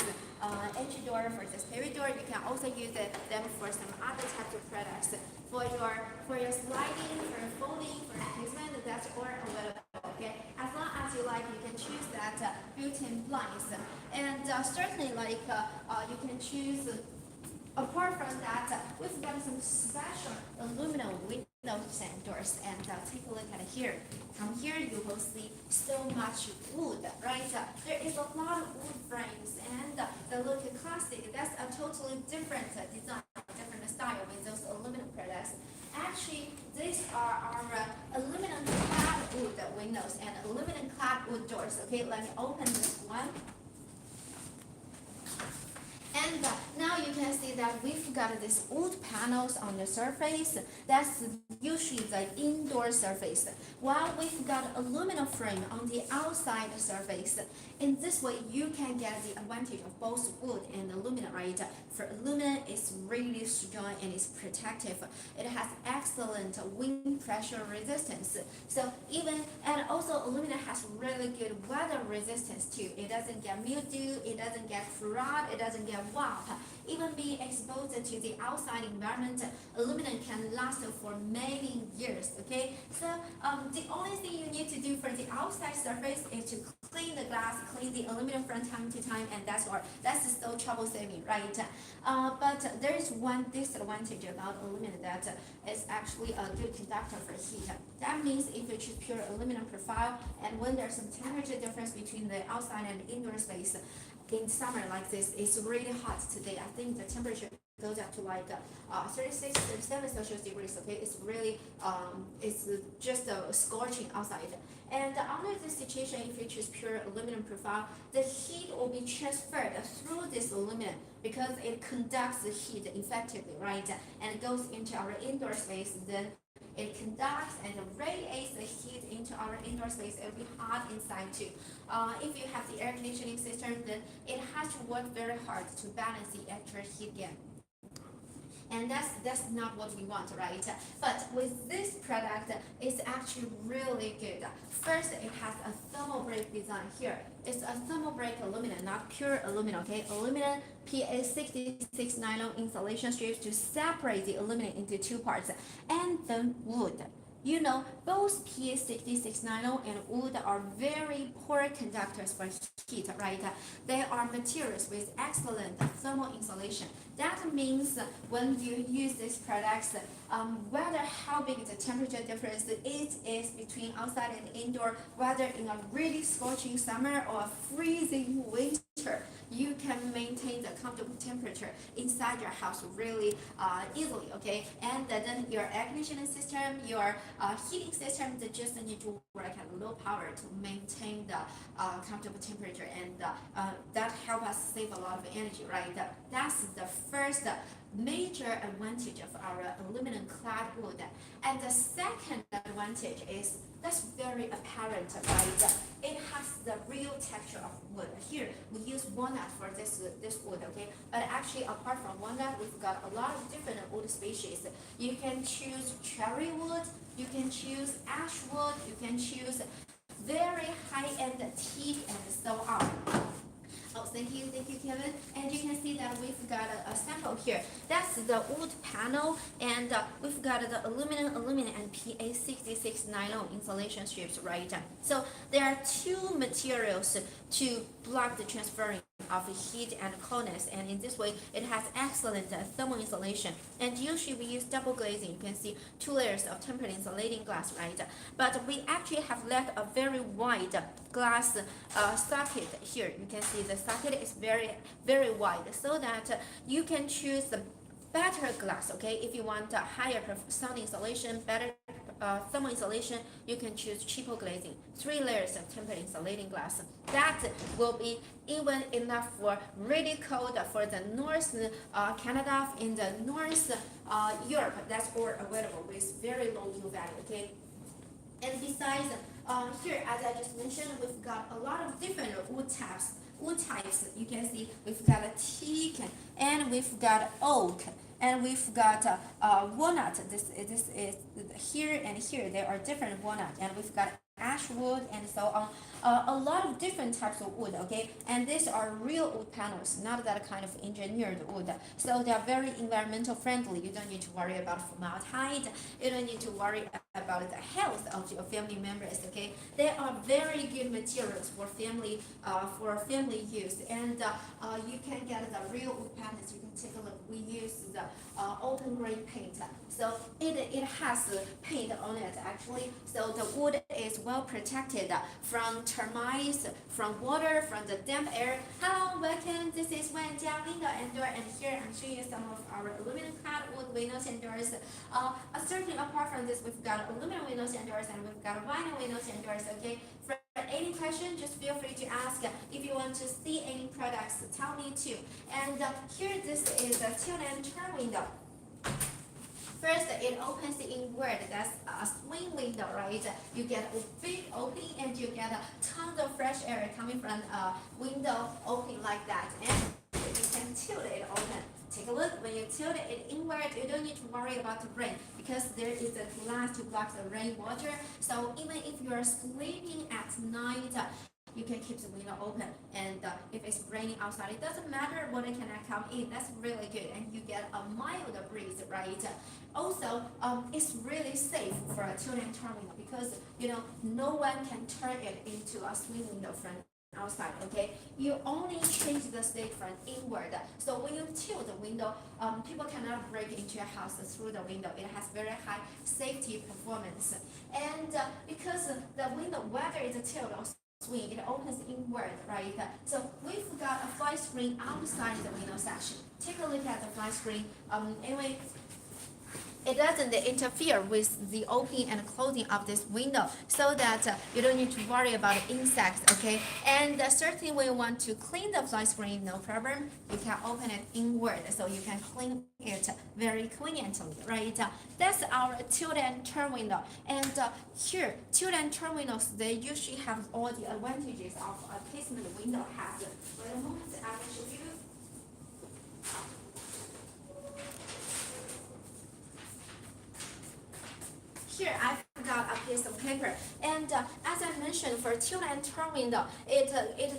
entry door, for this pivot door. You can also use them for some other types of products, for your sliding, for your folding, for placement. That's all available. Okay, as long as you like, you can choose that built-in blinds, and certainly you can choose. Apart from that, we've got some special aluminum windows and doors, and take a look at here. From here, you will see so much wood, right? There is a lot of wood frames, and they look classic. That's a totally different design, different style with those aluminum products. Actually, these are our aluminum clad wood windows and aluminum clad wood doors. Okay, let me open this one. And now you can see that we've got these wood panels on the surface. That's usually the indoor surface. While we've got aluminum frame on the outside surface. In this way, you can get the advantage of both wood and aluminum, right? For aluminum, it's really strong and it's protective. It has excellent wind pressure resistance. So and also aluminum has really good weather resistance too. It doesn't get mildew, it doesn't get fraud, it doesn't get warp. Even being exposed to the outside environment, aluminum can last for many years. Okay, so the only thing you need to do for the outside surface is to clean the glass, clean the aluminum from time to time, and that's all. That's so trouble saving, right? But there is one disadvantage about aluminum, that it's actually a good conductor for heat. That means if you choose pure aluminum profile, and when there's some temperature difference between the outside and indoor space, in summer like this, it's really hot today. I think the temperature goes up to 36, 37 Celsius degrees. Okay, it's really it's just scorching outside. And under this situation, if you choose pure aluminum profile, the heat will be transferred through this aluminum because it conducts the heat effectively, right? And it goes into our indoor space. Then it conducts and radiates the heat into our indoor space. It will be hot inside too. If you have the air conditioning system, then it has to work very hard to balance the extra heat gain. And that's not what we want, right? But with this product, it's actually really good. First, it has a thermal break design here. It's a thermal break aluminum, not pure aluminum, okay? Aluminum PA66 nylon insulation strips to separate the aluminum into two parts, and then wood. You know, both PA66 nylon and wood are very poor conductors for heat, right? They are materials with excellent thermal insulation. That means when you use these products, whether how big the temperature difference it is between outside and indoor, whether in a really scorching summer or a freezing winter, you can maintain the comfortable temperature inside your house really easily, okay? And then your air conditioning system, your heating system, they just need to work at low power to maintain the comfortable temperature, and that helps us save a lot of energy, right? That's the first major advantage of our aluminum clad wood. And the second advantage is that's very apparent, right? It has the real texture of wood. Here we use walnut for this wood, okay? But actually, apart from walnut, we've got a lot of different wood species. You can choose cherry wood, you can choose ash wood, you can choose very high-end teak, and so on. Oh, thank you, Kevin. And you can see that we've got a sample here. That's the wood panel, and we've got the aluminum, and PA66 nylon insulation strips, right? So there are two materials to block the transferring of heat and coldness, and in this way it has excellent thermal insulation. And usually we use double glazing. You can see 2 layers of tempered insulating glass, right? But we actually have left a very wide glass socket here. You can see the socket is very wide, so that you can choose the better glass. Okay, if you want a higher sound insulation, better thermal insulation, you can choose triple glazing, 3 layers of tempered insulating glass. That will be even enough for really cold for the North Canada, in the North Europe. That's all available with very low U value. Okay, and besides here, as I just mentioned, we've got a lot of different wood types. You can see we've got a teak, and we've got oak, and we've got walnut. This is here and here. There are different walnut, and we've got ash wood and so on. A lot of different types of wood. Okay, and these are real wood panels, not that kind of engineered wood. So they are very environmental friendly. You don't need to worry about formaldehyde. You don't need to worry about the health of your family members. Okay, they are very good materials for family use, and you can get the real wood panels. You can take a look. We use the open grade paint, so it has paint on it actually. So the wood is well protected from termites, from water, from the damp air. Hello, welcome. This is Wenjia Window and Door, and here I'm showing you some of our aluminum clad wood windows and doors. Certainly apart from this, we've got aluminum windows and doors, and we've got vinyl windows and doors. Okay. For any question, just feel free to ask. If you want to see any products, tell me too. And here, this is a tilt and turn window. First, it opens inward. That's a swing window, right? You get a big opening, and you get tons of fresh air coming from a window opening like that. And you can tilt it open. Take a look. When you tilt it inward, you don't need to worry about the rain, because there is a glass to block the rainwater. So even if you are sleeping at night, you can keep the window open, and if it's raining outside, it doesn't matter, water cannot come in. That's really good, and you get a mild breeze, right? Also, it's really safe for a tilt and turn window, because no one can turn it into a swing window from outside. Okay, you only change the state from inward. So when you tilt the window, people cannot break into your house through the window. It has very high safety performance, and because the window, whether it's a tilt or swing, it opens inward, right? So we've got a fly screen outside the window section. Take a look at the fly screen. Anyway, it doesn't interfere with the opening and closing of this window, so that you don't need to worry about insects. Okay, and certainly when you want to clean the fly screen, no problem. You can open it inward, so you can clean it very conveniently, right? That's our tilt and turn window. And here, tilt and turn windows, they usually have all the advantages of a casement window has. For the moment, I will show you. Here I've got a piece of paper, and as I mentioned, for tilt and turn window, it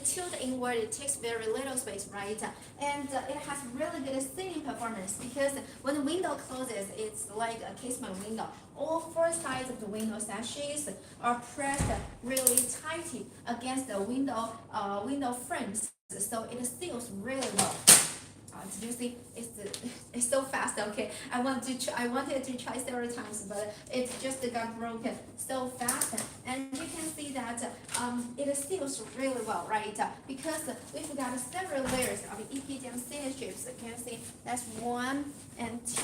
tilts inward. It takes very little space, right? And it has really good sealing performance, because when the window closes, it's like a casement window. All 4 sides of the window sashes are pressed really tightly against the window frames, so it seals really well. Did you see? It's so fast. Okay, I wanted to try several times, but it just got broken so fast. And you can see that it seals really well, right? Because we've got several layers of EPDM sealing strips. You can see that's 1 and 2,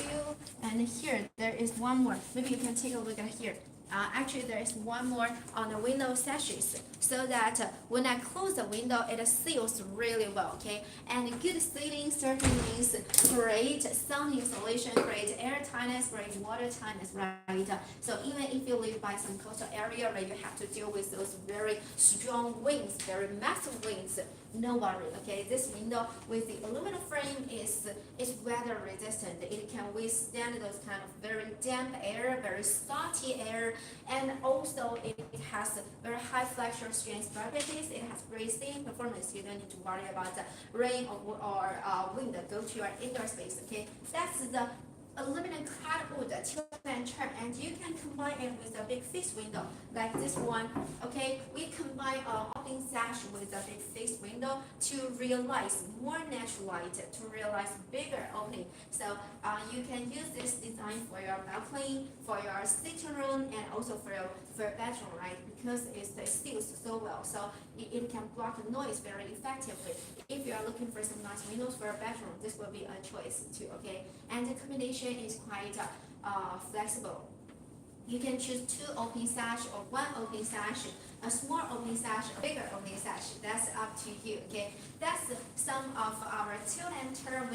and here there is one more. Maybe you can take a look at here. Actually, there is one more on the window sashes, so that when I close the window, it seals really well. Okay, and good sealing certainly means great sound insulation, great air tightness, great water tightness, right? So even if you live by some coastal area where you have to deal with those very strong winds, very massive winds, no worry. Okay, this window with the aluminum frame is weather resistant. It can withstand those kind of very damp air, very salty air, and also it has very high flexural strength properties. It has great sealing performance. You don't need to worry about the rain or wind that go to your indoor space. Okay, that's the aluminum clad wood tilt and turn, and you can combine it with a big fixed window like this one. Okay, we combine open sash with a big fixed window to realize more natural light, to realize bigger opening. So you can use this design for your balcony, for your sitting room, and also for your bedroom, right? Because it seals so well, so it can block the noise very effectively. If you are looking for some nice windows for a bedroom, this will be a choice too, okay? And the combination is quite flexible. You can choose 2 open sash or 1 open sash, a small open sash, a bigger open sash. That's up to you. Okay, that's some of our tilt and turn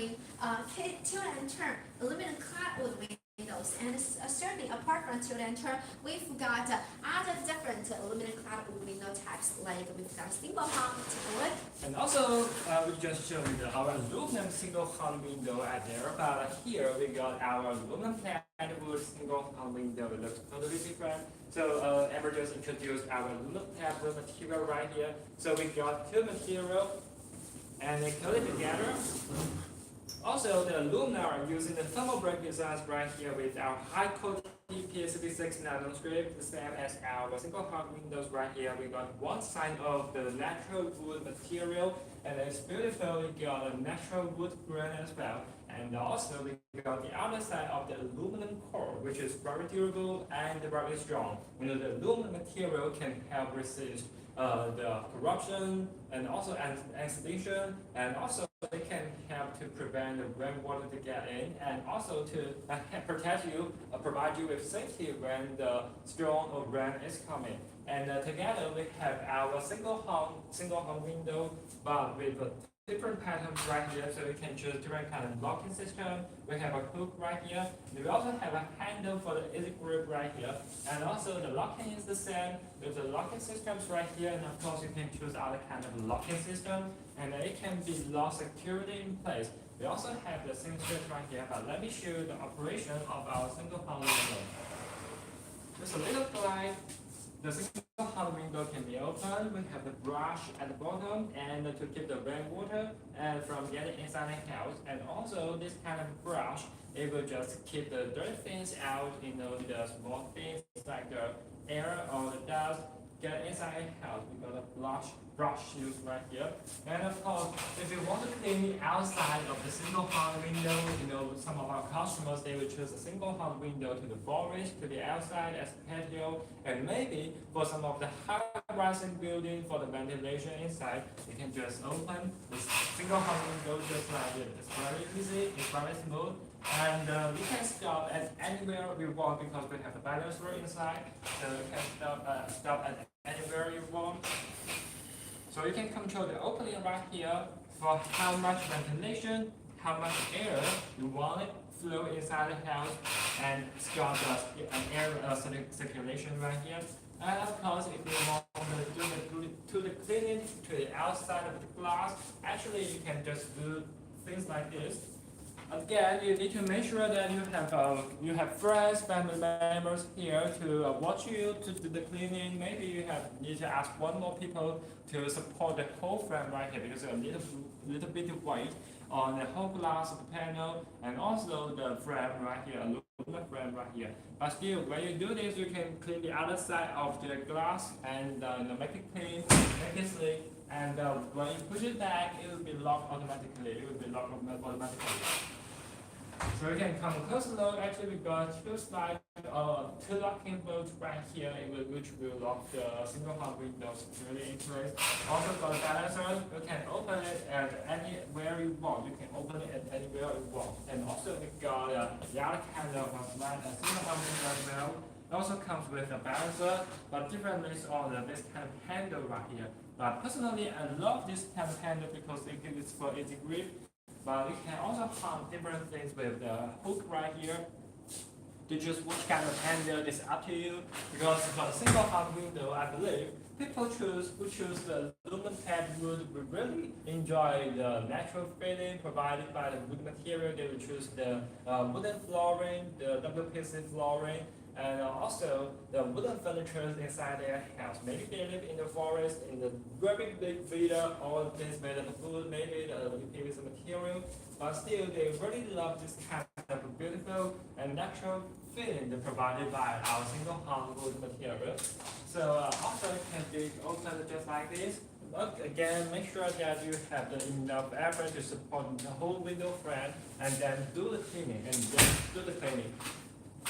aluminum clad wood windows. And certainly apart from tilt and turn, we've got other different aluminum clad wood window types. Like we've got single hung, wood. And also, we just showed you our aluminum single hung window at there, but here we got our aluminum clad wood single hung window. It looks totally different. So Amber just introduced our aluminum clad wood material right here. So we got 2 material and they put it together. Also, the aluminum are using the thermal break designs right here with our high quality P66 nylon strip, the same as our single hung windows right here. We got one side of the natural wood material, and it's beautiful. We got a natural wood grain as well. And also we got the other side of the aluminum core, which is very durable and very strong. You know, the aluminum material can help resist the corruption and also oxidation, and also it can help to prevent the rainwater to get in, and also to protect you, provide you with safety when the storm or rain is coming. And together we have our single hung window, but with a different patterns right here, so we can choose different kind of locking system. We have a hook right here. And we also have a handle for the easy grip right here. And also the locking is the same with the locking systems right here. And of course you can choose other kind of locking system, and it can be lock security in place. We also have the same switch right here, but let me show you the operation of our single hung window. Just a little slide. The single hung window can be opened. We have the brush at the bottom and to keep the rainwater from getting inside the house. And also this kind of brush, it will just keep the dirty things out, you know, the small things like the air or the dust get inside the house. We got a brush used right here. And of course, if you want to clean the outside of the single hung window, you know, some of our customers, they will choose a single hung window to the forest, to the outside as patio, and maybe for some of the high-rising building for the ventilation inside, you can just open this single hung window just like this. It's very easy, it's very smooth, and we can stop at anywhere we want because we have the balancer inside, so you can stop at anywhere you want. So you can control the opening right here for how much ventilation, how much air you want it flow inside the house, and stop an air circulation right here. And of course, if you want to do the cleaning to the outside of the glass, actually you can just do things like this. Again, you need to make sure that you have friends, family members here to watch you to do the cleaning. Maybe you need to ask one more people to support the whole frame right here because a little bit weight on the whole glass of the panel and also the frame right here, aluminum frame right here. But still, when you do this, you can clean the other side of the glass and make it clean, make it sleek. And when you push it back, it will be locked automatically. So you can come closer look. Actually, we got 2 slides, 2 locking bolts right here, which will lock the single hung window securely in place. Also for the balancer, you can open it at anywhere you want. You can open it at anywhere you want. And also we got the other kind of single hung window as well. It also comes with a balancer, but differently on this kind of handle right here. But personally, I love this kind of handle because it gives for easy grip. But you can also hang different things with the hook right here. To choose which kind of handle is up to you. Because for the single hung window, I believe people who choose the aluminum clad wood will really enjoy the natural feeling provided by the wood material. They will choose the wooden flooring, the WPC flooring, and also the wooden furniture inside their house. Maybe they live in the forest, in the very big villa, or a place made of wood, maybe the PVC material, but still they really love this kind of beautiful and natural feeling provided by our single hardwood material. So also it can be opened just like this. But again, make sure that you have enough effort to support the whole window frame and then do the cleaning and then do the cleaning.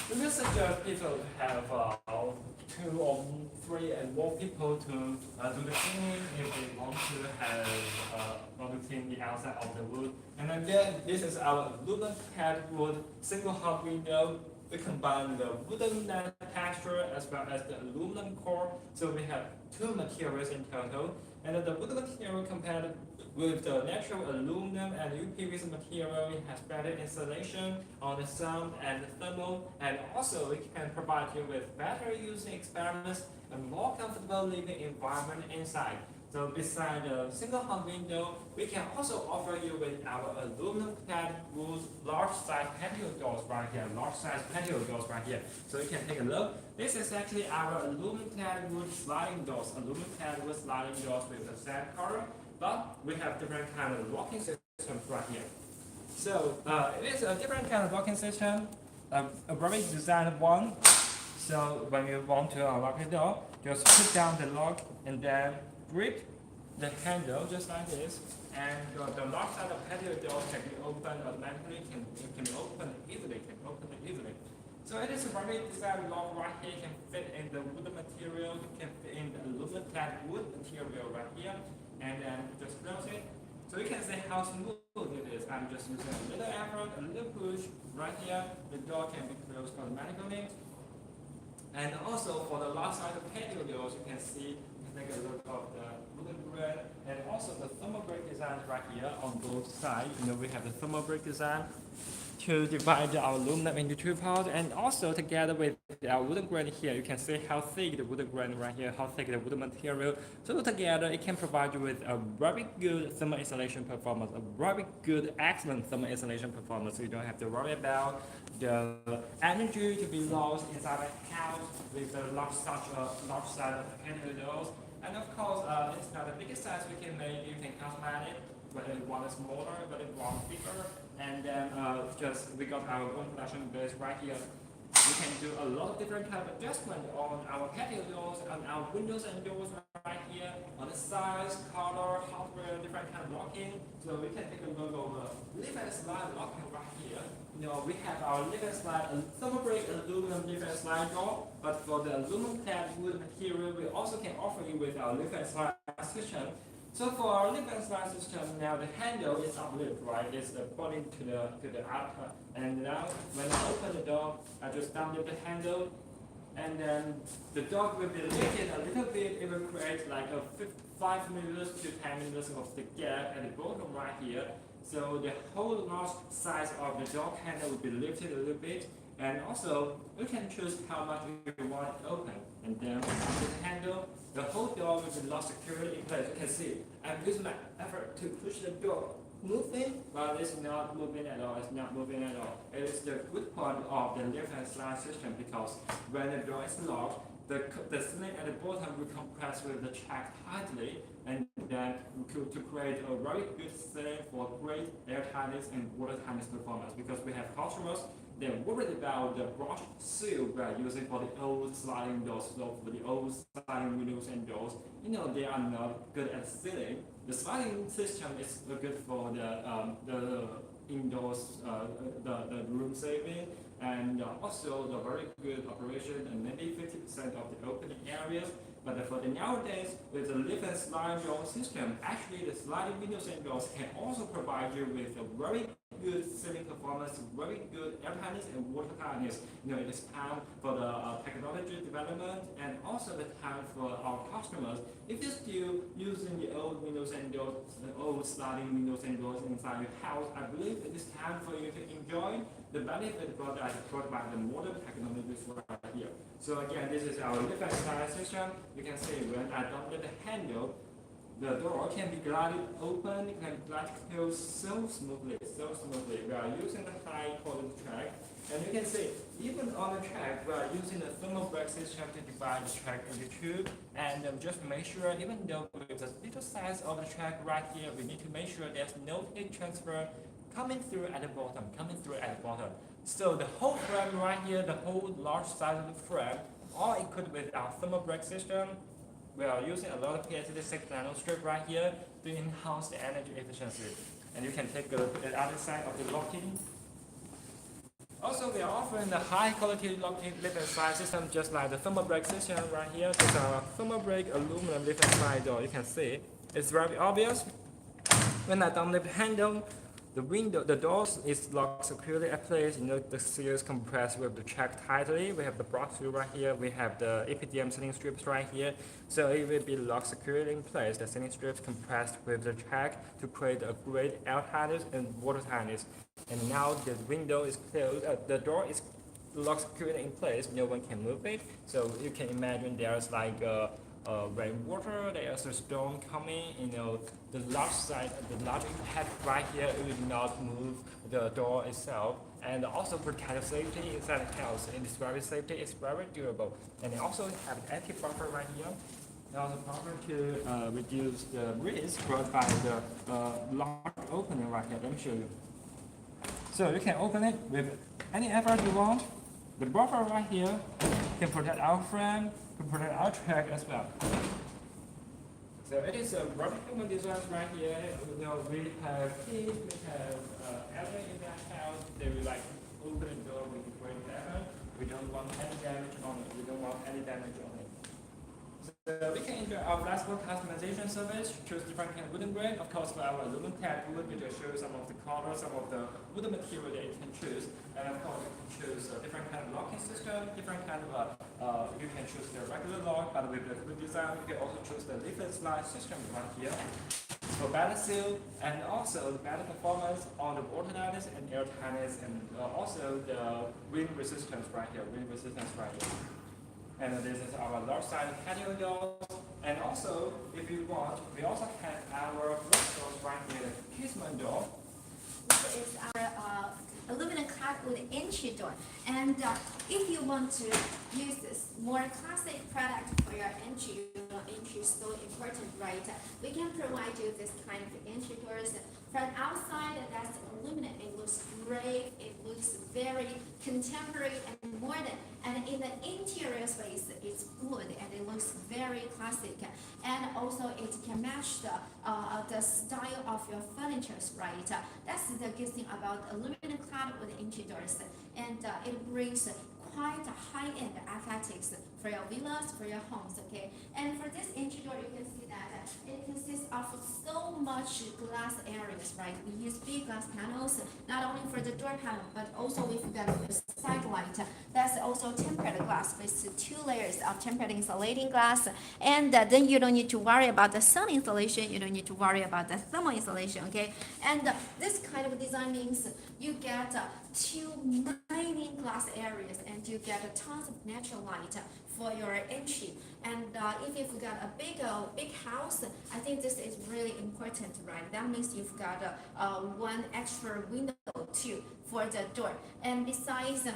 We will suggest people to have 2 or 3 and more people to do the cleaning if they want to clean the outside of the wood. And again, this is our aluminum clad wood single hub window. We combine the wooden texture as well as the aluminum core, so we have 2 materials in total. And the wooden material compared with the natural aluminum and UPVC material, it has better insulation on the sound and the thermal, and also it can provide you with better using experiments and more comfortable living environment inside. So beside the single hung window, we can also offer you with our aluminum clad wood large size patio doors right here, So you can take a look. This is actually our aluminum clad wood sliding doors, with the same color, but we have different kind of locking systems right here. So it is a different kind of locking system, a very designed one. So when you want to unlock the door, just put down the lock and then grip the handle just like this, and the lock side of patio door can be opened automatically, can be opened easily, So it is a very designed lock right here, can fit in the wooden material, can fit in the aluminum clad wood material right here, and then just close it. So you can see how smooth it is. I'm just using a little effort, a little push right here. The door can be closed automatically. And also for the last side of patio doors, you can see, take a look of the wooden grain and also the thermal break design right here on both sides. We have the thermal break design to divide our aluminum into 2 parts, and also together with our wooden grain here, you can see how thick the wooden grain right here, how thick the wooden material. So together, it can provide you with a very good thermal insulation performance, excellent thermal insulation performance. So you don't have to worry about the energy to be lost inside the house with the large size of the patio doors. And of course, it's not the biggest size we can make. You can customize it, whether you want it smaller, whether you want it bigger. And then we got our own production base right here. We can do a lot of different kind of adjustment on our patio doors, on our windows and doors right here, on the size, color, hardware, different kind of locking. So we can take a look over lift and slide locking right here. We have our lift and slide thermal break aluminum lift and slide door, but for the aluminum clad wood material, we also can offer you with our lift and slide system. So for our lift and slide system, now the handle is uplift, right? It's pointing to the upper. And now when I open the door, I just downlift the handle, and then the door will be lifted a little bit. It will create like a 5 millimeters to 10 millimeters of the gap at the bottom right here. So the whole large size of the door handle will be lifted a little bit. And also, you can choose how much you want it open. And then with the handle, the whole door will be locked securely in place. You can see, I'm using my effort to push the door moving, but it's not moving at all. It is the good point of the lift and slide system, because when the door is locked, the ceiling at the bottom will compress with the track tightly, and then to create a very good ceiling for great air tightness and water tightness performance. Because we have customers, they're worried about the brush seal we are using for the old sliding doors, so for the old sliding windows and doors. They are not good at sealing. The sliding system is good for the indoors, the room saving, and also the very good operation and maybe 50% of the opening areas. But for the nowadays, with the lift and slide door system, actually the sliding windows and doors can also provide you with a very good ceiling performance, very good air tightness and water tightness. It is time for the technology development, and also the time for our customers. If you're still using the old windows and doors, the old sliding windows and doors inside your house, I believe it is time for you to enjoy the benefit brought by the modern technologies right here. So again, this is our lift and slide system. You can see when I download the handle, the door can be glided open, can glide close so smoothly. We are using the high quality track, and you can see even on the track we are using the thermal break system to divide the track into 2. And just make sure, even though with the little size of the track right here, we need to make sure there's no heat transfer coming through at the bottom. So the whole frame right here, the whole large size of the frame, all equipped with our thermal brake system. We are using a lot of PSD 6 nano strip right here to enhance the energy efficiency. And you can take a look at the other side of the locking. Also, we are offering the high quality locking lift and slide system just like the thermal brake system right here. This is our thermal brake aluminum lift and slide door. You can see it's very obvious. When I don't lift the handle, the doors is locked securely at place. The seals compressed with the track tightly. We have the block seal right here. We have the EPDM sealing strips right here. So it will be locked securely in place. The sealing strips compressed with the track to create a great air tightness and water tightness. And now the window is closed. The door is locked securely in place. No one can move it. So you can imagine there's like rainwater, there's a storm coming, the large side, the large impact right here, it will not move the door itself. And also for kind of safety inside the house, and it's very safety, it's very durable. And it also have an active buffer right here. And also buffer to reduce the risk brought by the large opening right here. Let me show you. So you can open it with any effort you want. The buffer right here can protect our frame, can protect our track as well. So it is a rubber human design right here. We have kids, we have elderly in that house. They will like open the door with a great weapon. We don't want any damage on it. We don't want any damage on it. So we can enjoy our flexible customization service, choose different kind of wooden grade. Of course, for our aluminum tag wood, we just show some of the colors, some of the wooden material that you can choose. And of course, you can choose a different kind of locking system, different kind of, you can choose the regular lock, but with the good design, you can also choose the lift and slide system right here. For better seal, and also the better performance on the water tightness and air tightness, and also the wind resistance right here, And this is our large size patio doors. And also, if you want, we also have our glass doors right here, the casement door. This is our aluminum clad wood entry door. And if you want to use this more classic product for your entry, entry is so important, right? We can provide you this kind of entry doors. From outside, that's aluminum. It looks great. It looks very contemporary and modern. And in the interior space, it's wood and it looks very classic. And also, it can match the style of your furniture, right? That's the good thing about aluminum clad wood entry doors. And it brings quite high-end aesthetics for your villas, for your homes, okay? And for this entry door, you can see that it consists of so much glass areas, right? We use big glass panels, not only for the door panel, but also we've got a side light. That's also tempered glass with 2 layers of tempered insulating glass. And then you don't need to worry about the sun insulation. You don't need to worry about the thermal insulation, okay? And this kind of design means you get 2 mining glass areas and you get tons of natural light for your entry. And if you've got a big house, I think this is really important, right? That means you've got 1 extra window too for the door. And besides,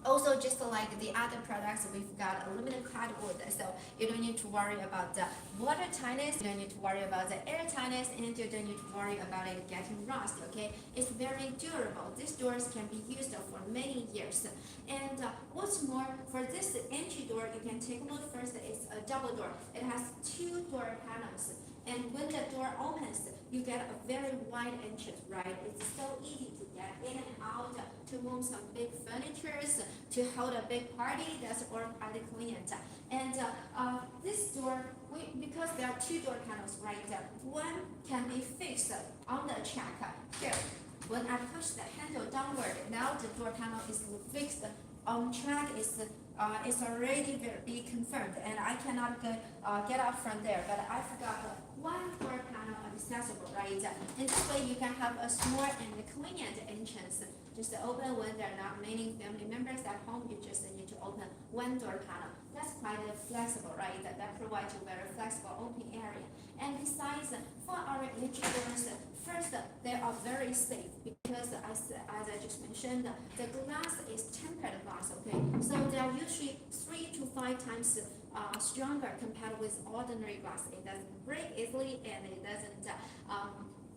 also, just like the other products, we've got aluminum clad wood, so you don't need to worry about the water tightness, you don't need to worry about the air tightness, and you don't need to worry about it getting rust, okay? It's very durable. These doors can be used for many years. And what's more, for this entry door, you can take a look first. It's a double door. It has 2 door panels. And when the door opens, you get a very wide entrance, right? It's so easy to get in and out, to move some big furnitures, to hold a big party. That's all quite convenient. And this door, because there are 2 door panels, right? One can be fixed on the track. Here, when I push the handle downward, now the door panel is fixed on track. It's already be confirmed, and I cannot get out from there. But I've got 1 door panel accessible, right? And this way you can have a small and convenient entrance. Just open when there are not many family members at home. You just need to open 1 door panel. That's quite flexible, right? That provides you very flexible open area. And besides, for our entry doors, first, they are very safe because, as I just mentioned, the glass is tempered glass, okay? So they are usually 3 to 5 times stronger compared with ordinary glass. It doesn't break easily, and it doesn't.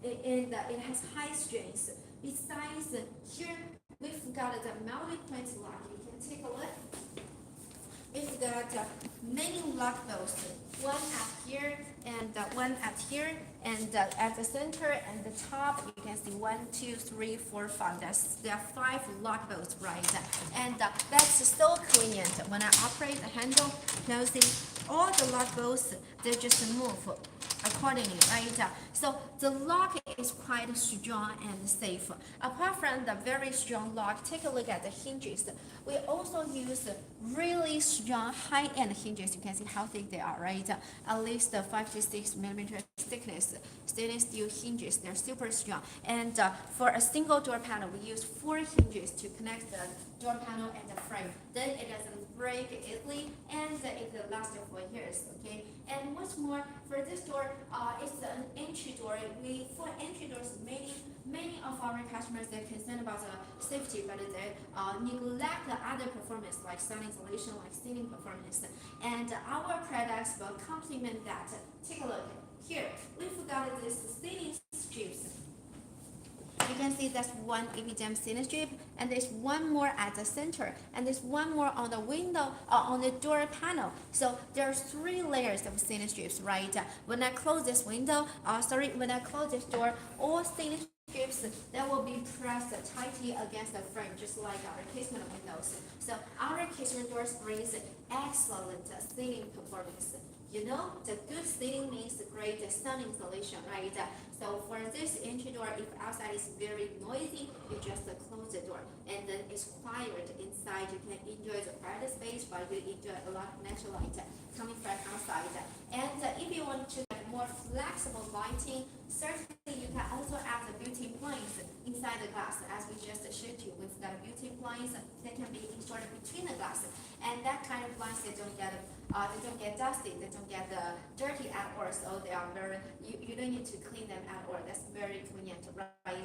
It has high strength. Besides, here we've got the multi-point lock. You can take a look. We've got many lock bolts, one at here and one at here, and at the center and the top, you can see 1, 2, 3, 4, 5. There are 5 lock bolts, right? And that's so convenient. When I operate the handle, now see all the lock bolts, they just move accordingly, right? So the lock is quite strong and safe. Apart from the very strong lock, take a look at the hinges. We also use really strong high-end hinges. You can see how thick they are, right? At least 5 to 6 millimeter thickness stainless steel hinges. They're super strong. And for a single door panel, we use 4 hinges to connect the door panel and the frame. Then it doesn't break easily, and it will last for years. Okay. And what's more, for this door, it's an entry door. For entry doors, many of our customers, they're concerned about the safety, but they neglect the other performance like sound insulation, like sealing performance. And our products will complement that. Take a look here. We've got this sealing strips. You can see that's one EPDM sealing strip, and there's one more at the center, and there's one more on the window on the door panel. So there's 3 layers of sealing strips, right? When I close this window, when I close this door, all sealing strips that will be pressed tightly against the frame, just like our casement windows. So our casement doors brings excellent sealing performance. You know, the good sealing means great sound insulation, right? So for this entry door, if outside is very noisy, you just close the door, and then it's quiet inside. You can enjoy the private space, but you enjoy a lot of natural light coming from outside. And if you want to get more flexible lighting, certainly you can also add the built-in blinds inside the glass. As we just showed you, we've got built-in blinds that can be installed between the glass, and that kind of blinds they don't get dusty, they don't get dirty at all. So they are very you don't need to clean them at all. That's very convenient, right?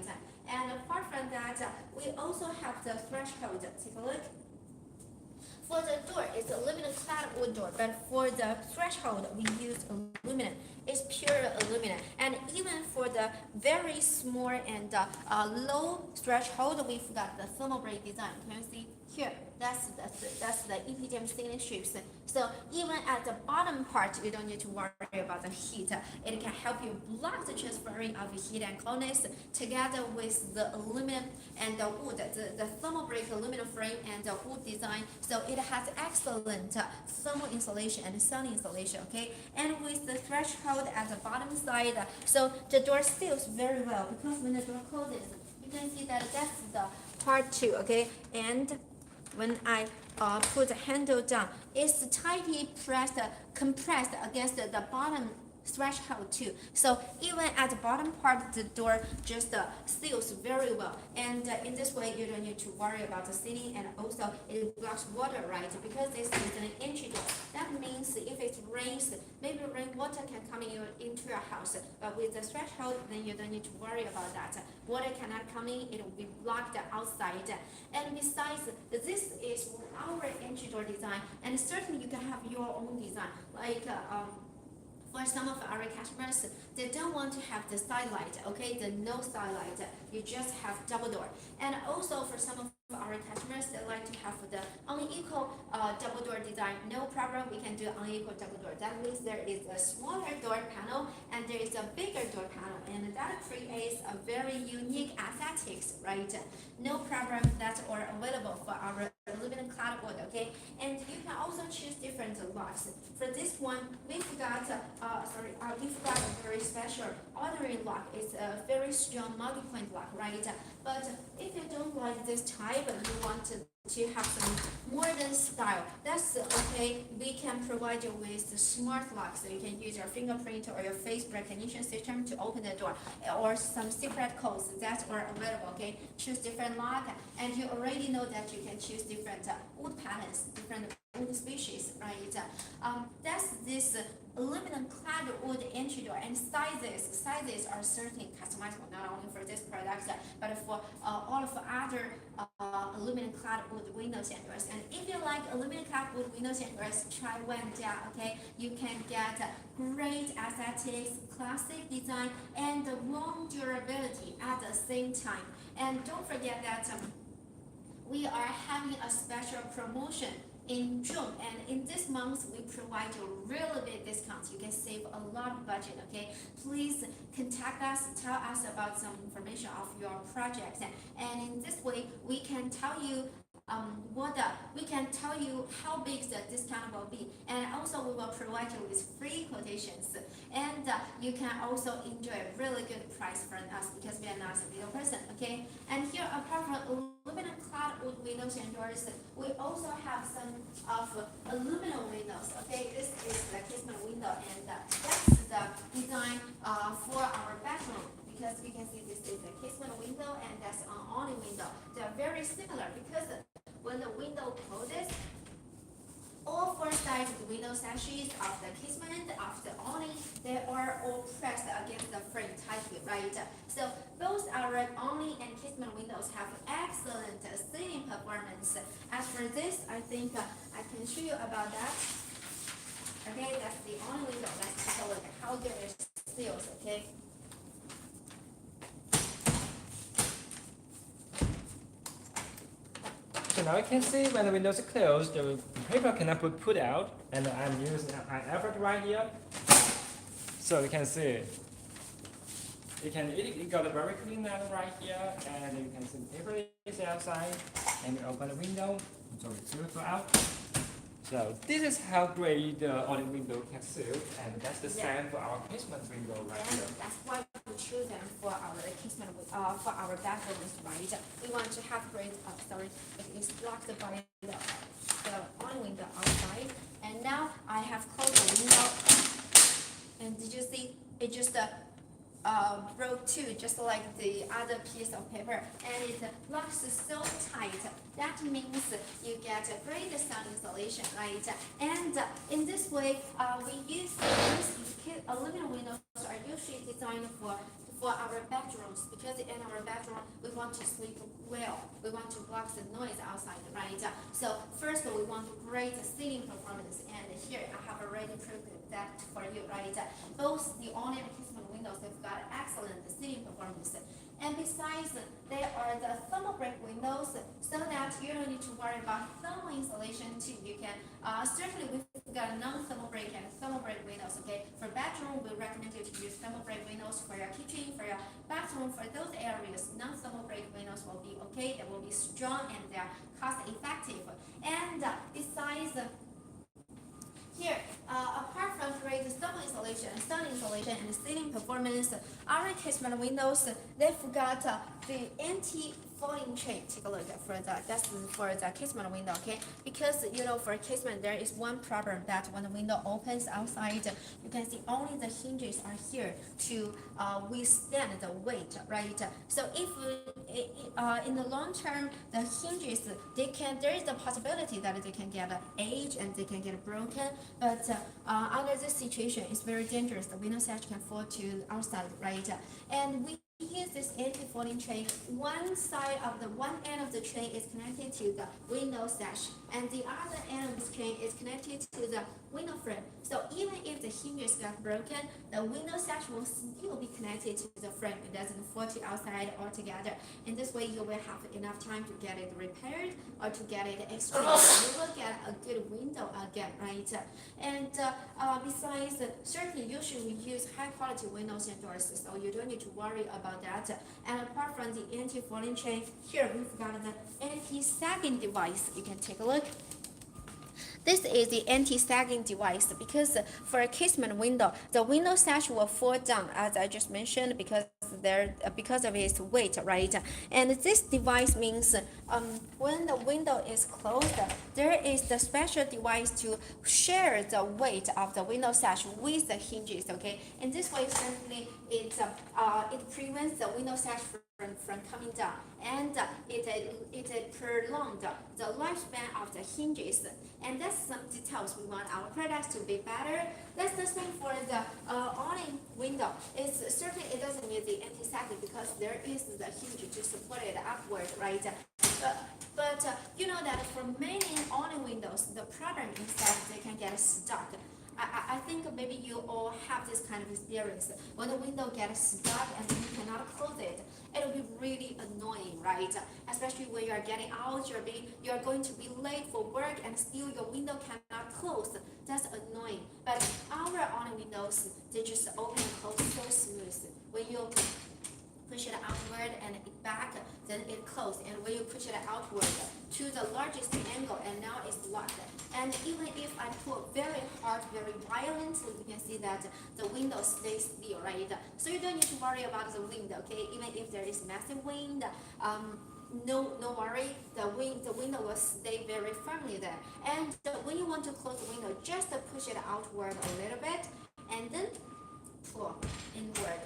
And apart from that, we also have the threshold. Take a look. For the door, it's aluminum clad wood door, but for the threshold, we use aluminum. It's pure aluminum. And even for the very small and low threshold, we've got the thermal break design. Can you see here? That's the EPDM sealing strips. So even at the bottom part, you don't need to worry about the heat. It can help you block the transferring of heat and coldness together with the aluminum and the wood, the thermal break aluminum frame and the wood design. So it has excellent thermal insulation and sound insulation, okay? And with the threshold at the bottom side, so the door seals very well, because when the door closes, you can see that that's the part 2, okay? And when I put the handle down, it's tightly compressed against the bottom threshold too. So even at the bottom part, the door just seals very well. And in this way, you don't need to worry about the sealing, and also it blocks water, right? Because this is an entry door. That means if it rains, maybe rainwater can come into your house. But with the threshold, then you don't need to worry about that. Water cannot come in, it will be blocked outside. And besides, this is our entry door design, and certainly you can have your own design, like for some of our customers, they don't want to have the side light, okay, the no side light. You just have double door. And also for some of our customers, they like to have the unequal double door design. No problem, we can do unequal double door. That means there is a smaller door panel and there is a bigger door panel, and that creates a very unique aesthetics, right? No problem, that's all available for our aluminum clad wood, okay? And you can also choose different locks. For this one, we've got a very special ordering lock. It's a very strong multi-point lock, right? But if you don't like this type and you want to have some modern style, that's okay. We can provide you with the smart lock, so you can use your fingerprint or your face recognition system to open the door, or some secret codes. That's all available, okay? Choose different lock, and you already know that you can choose different wood patterns, different wood species, right? That's this aluminum clad wood entry door, and sizes are certainly customizable, not only for this product, but for all of other aluminum clad wood windows and doors. And if you like aluminum clad wood windows and doors, try one down, okay? You can get great aesthetics, classic design, and long durability at the same time. And don't forget that we are having a special promotion in June, and in this month we provide you really big discounts. You can save a lot of budget. Okay, please contact us, tell us about some information of your project, and in this way we can tell you we can tell you how big the discount will be, and also we will provide you with free quotations, and you can also enjoy a really good price from us because we are not a little person. Okay, and here apart from aluminum clad wood windows and doors, we also have some of aluminum windows. Okay, this is the casement window, and that's the design for our bedroom. Because we can see this is a casement window and that's an awning window. They are very similar because when the window closes, all four sides of the window sashes of the casement, of the awning, they are all pressed against the frame tightly, right? So both our awning and casement windows have excellent sealing performance. As for this, I think I can show you about that. Okay, that's the awning window. Let's take a look at how good it seals, okay? So now you can see when the windows are closed, the paper cannot be put out, and I'm using an effort right here. So you can see, it got a very clean line right here, and you can see the paper is outside, and you open the window, it's out. So this is how great the awning window can seal, and that's the same for our casement window right And here. that's why we choose them for our casement, for our bedrooms, right? We want to have great, it is blocked by the awning window outside. And now I have closed the window, and did you see it just broke too, just like the other piece of paper, and it locks so tight. That means you get a great sound insulation, right? And in this way, we use aluminum windows are usually designed for our bedrooms, because in our bedroom we want to sleep well. We want to block the noise outside, right? So first we want great ceiling performance, and here I have already proved that for you, right? Both the awning and casement windows have got excellent ceiling performance. And besides, they are the thermal break windows, so that you don't need to worry about thermal insulation too. You can certainly we've got non-thermal break and thermal break windows. Okay, for bedroom we recommend you to use thermal break windows. For your kitchen, for your bathroom, for those areas, non-thermal break windows will be okay. They will be strong and they are cost effective. And besides, here, apart from great thermal insulation, sun insulation, and ceiling performance, our casement windows, they've got the anti-falling tray. Take a look for that. That's for the casement window, okay? Because for casement there is one problem, that when the window opens outside, you can see only the hinges are here to withstand the weight, right? So if in the long term the hinges there is a possibility that they can get aged and they can get broken. But under this situation, it's very dangerous. The window sash can fall to outside, right? And we use this anti-falling tray. One end of the tray is connected to the window sash, and the other end of the tray is connected to the window frame. So even if the hinges got broken, the window sash will still be connected to the frame. It doesn't fall to outside altogether. In this way, you will have enough time to get it repaired or to get it exchanged. You will get a good window again, right? And besides, certainly usually we use high quality windows and doors, so you don't need to worry about that. And apart from the anti-falling tray, here we've got the anti-sagging device. You can take a look. This is the anti-sagging device, because for a casement window, the window sash will fall down, as I just mentioned, because of its weight, right? And this device means when the window is closed, there is the special device to share the weight of the window sash with the hinges, okay? In this way, simply it prevents the window sash from coming down, and it prolonged the lifespan of the hinges. And that's some details we want our products to be better. That's the same for the awning window. It's certainly it doesn't need the anti-sagging because there is the hinge to support it upward, right? But you know that for many awning windows, the problem is that they can get stuck. I think maybe you all have this kind of experience. When the window gets stuck and you cannot close it, it'll be really annoying, right? Especially when you are getting out, you're going to be late for work and still your window cannot close. That's annoying. But our awning windows, they just open and close so smooth. When you push it outward and back, then it closes. And when you push it outward to the largest angle, and now it's locked. And even if I pull very hard, very violently, you can see that the window stays still, right? So you don't need to worry about the wind, okay? Even if there is massive wind, no worry, the window will stay very firmly there. And when you want to close the window, just push it outward a little bit, and then pull inward.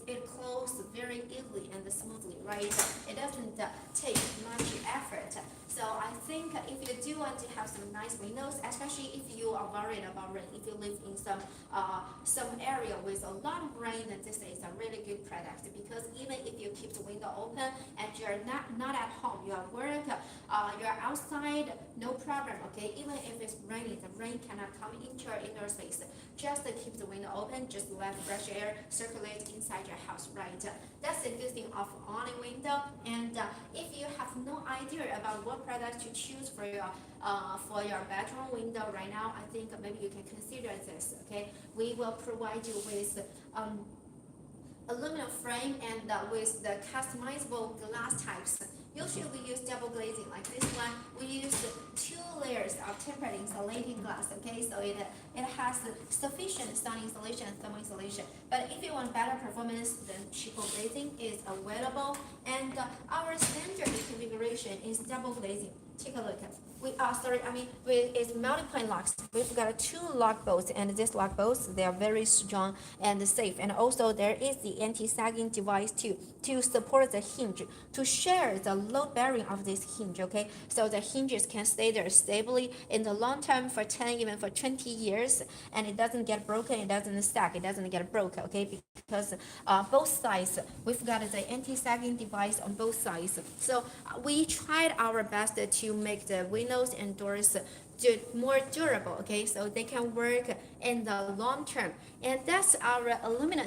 It closes very easily and smoothly, right? It doesn't take much effort. So I think if you do want to have some nice windows, especially if you are worried about rain, if you live in some area with a lot of rain, then this is a really good product, because even if you keep the window open and you're not at home, you're at work, you're outside, no problem, okay? Even if it's raining, the rain cannot come into your indoor space. Just keep the window open, just let fresh air circulate inside your house, right? That's the good thing of awning window. And if you have no idea about what product to choose for your bedroom window right now, I think maybe you can consider this, okay? We will provide you with aluminum frame and with the customizable glass types. Usually we use double glazing like this one. We use 2 layers of tempered insulating glass, okay? So it has sufficient sun insulation and thermal insulation. But if you want better performance, then triple glazing is available. And our standard configuration is double glazing. Take a look. It's multi-point locks. We've got 2 lock bolts, and these lock bolts, they are very strong and safe. And also there is the anti-sagging device too, to support the hinge, to share the load bearing of this hinge, okay? So the hinges can stay there stably in the long term for 10, even for 20 years, and it doesn't get broken, it doesn't sag, it doesn't get broke, okay? Because both sides, we've got the anti-sagging device on both sides. So we tried our best to make the windows and doors more durable, okay, so they can work in the long term. And that's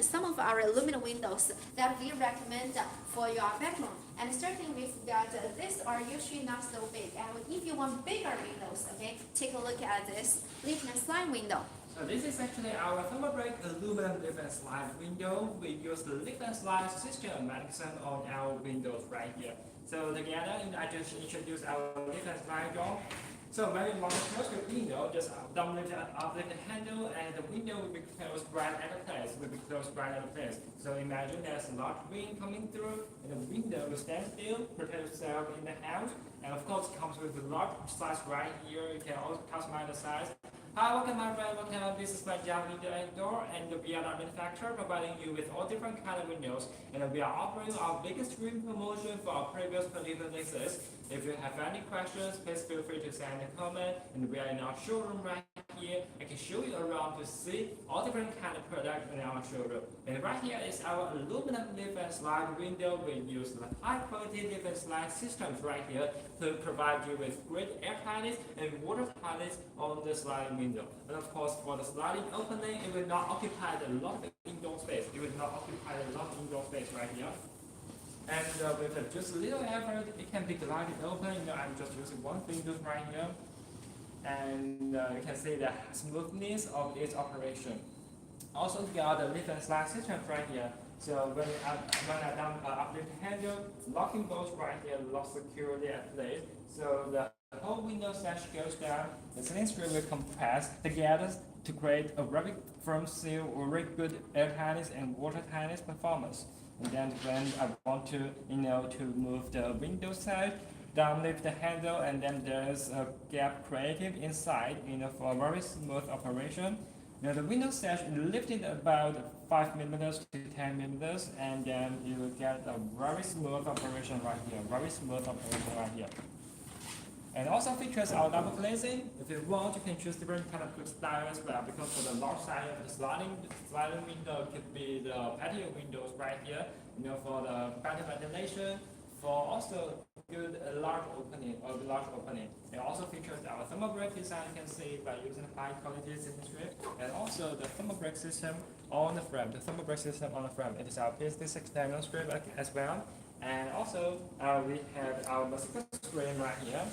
some of our aluminum windows that we recommend for your bedroom. And certainly we've got these are usually not so big, and if you want bigger windows, okay, take a look at this lift and slide window. So this is actually our Thermobreak aluminum lift and slide window. We use the lift and slide system mechanism on our windows right here. So together, I just introduce our lift and slide door. So when you want to close the window, just uplift the handle, and the window will be closed right at the place. So imagine there's a lot of wind coming through, and the window will stand still, protect yourself in the house. And of course, it comes with a large size right here. You can also customize the size. Hi, welcome my friend. This is my job window and door, and we are the manufacturer providing you with all different kind of windows. And we are offering our biggest spring promotion for our previous 20 releases. If you have any questions, please feel free to send a comment. And we are in our showroom right here. I can show you around to see all different kind of products in our showroom. And right here is our aluminum lift and slide window. We use the high quality lift and slide systems right here to provide you with great air tightness and water tightness on the sliding window. And of course, for the sliding opening, it will not occupy a lot of indoor space. Right here. And with just a little effort, it can be glided open. I'm just using one finger right here. And you can see the smoothness of its operation. Also, we got the lift and slide system right here. So when I uplift the handle, locking bolts right here lock securely at place. So the whole window sash goes down. The ceiling screw will compress together to create a very firm seal or very good air tightness and water tightness performance. And then when I want to, to move the window side, down lift the handle, and then there's a gap created inside, for a very smooth operation. Now the window sash is lifted about 5 millimeters to 10 millimeters, and then you will get a very smooth operation right here. And also features our double glazing. If you want, you can choose different kind of style as well, because for the large side of the sliding window could be the patio windows right here, for the better ventilation, for also good large opening or large opening. It also features our thermal brake design. You can see by using high quality system strip, and also the thermal brake system on the frame. The thermal brake system on the frame. It is our PSD6 nano strip as well. And also we have our mosquito screen right here.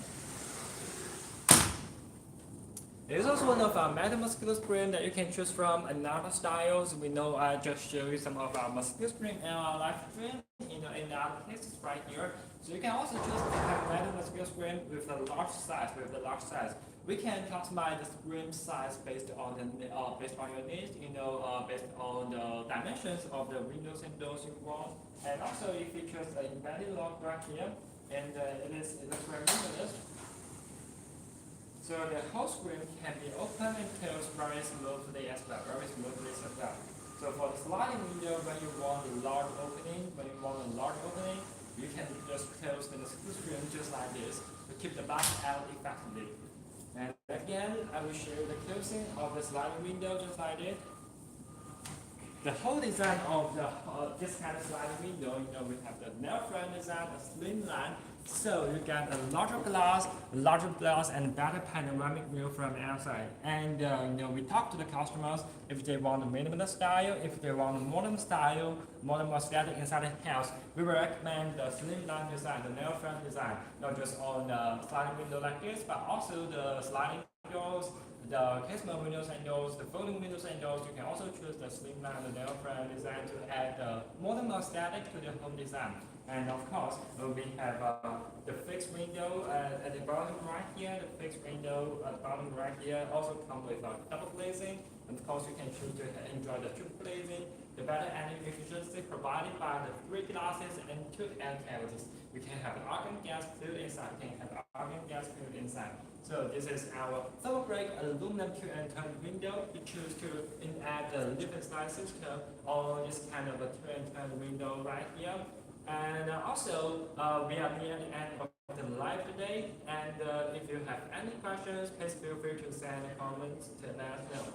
It is also one of our metal mosquito screen that you can choose from another styles. We know I just show you some of our mosquito screen in our live stream, in the other places right here. So you can also choose to have metal mosquito screen with the large size. We can customize the screen size based on your needs, based on the dimensions of the windows and doors you want. And also it features an embedded lock right here, and it is very limited. So the whole screen can be open and closed very smoothly as well. So for the sliding window, when you want a large opening, you can just close the screen just like this to keep the back out effectively. And again, I will show you the closing of the sliding window just like this. The whole design of this kind of sliding window, we have the nail frame design, a slim line, so you get a larger glass, and better panoramic view from the outside. And we talk to the customers if they want a minimalist style, if they want a modern style, modern aesthetic inside the house. We will recommend the slim line design, the nail frame design, not just on the sliding window like this, but also the sliding doors, the casement windows and doors, the folding windows and doors. You can also choose the slimline, the nail frame design to add modern aesthetic to the home design. And of course, we have the fixed window at the bottom right here. The fixed window at the bottom right here also comes with double glazing. And of course, you can choose to enjoy the triple glazing, the better energy efficiency provided by the 3 glasses and 2 air cavities. We can have argon gas filled inside. So this is our thermal brake aluminum Q and turn window. You choose to add the different size system or this kind of a Q and turn window right here. And also, we are near the end of the live today. And if you have any questions, please feel free to send comments to let us know.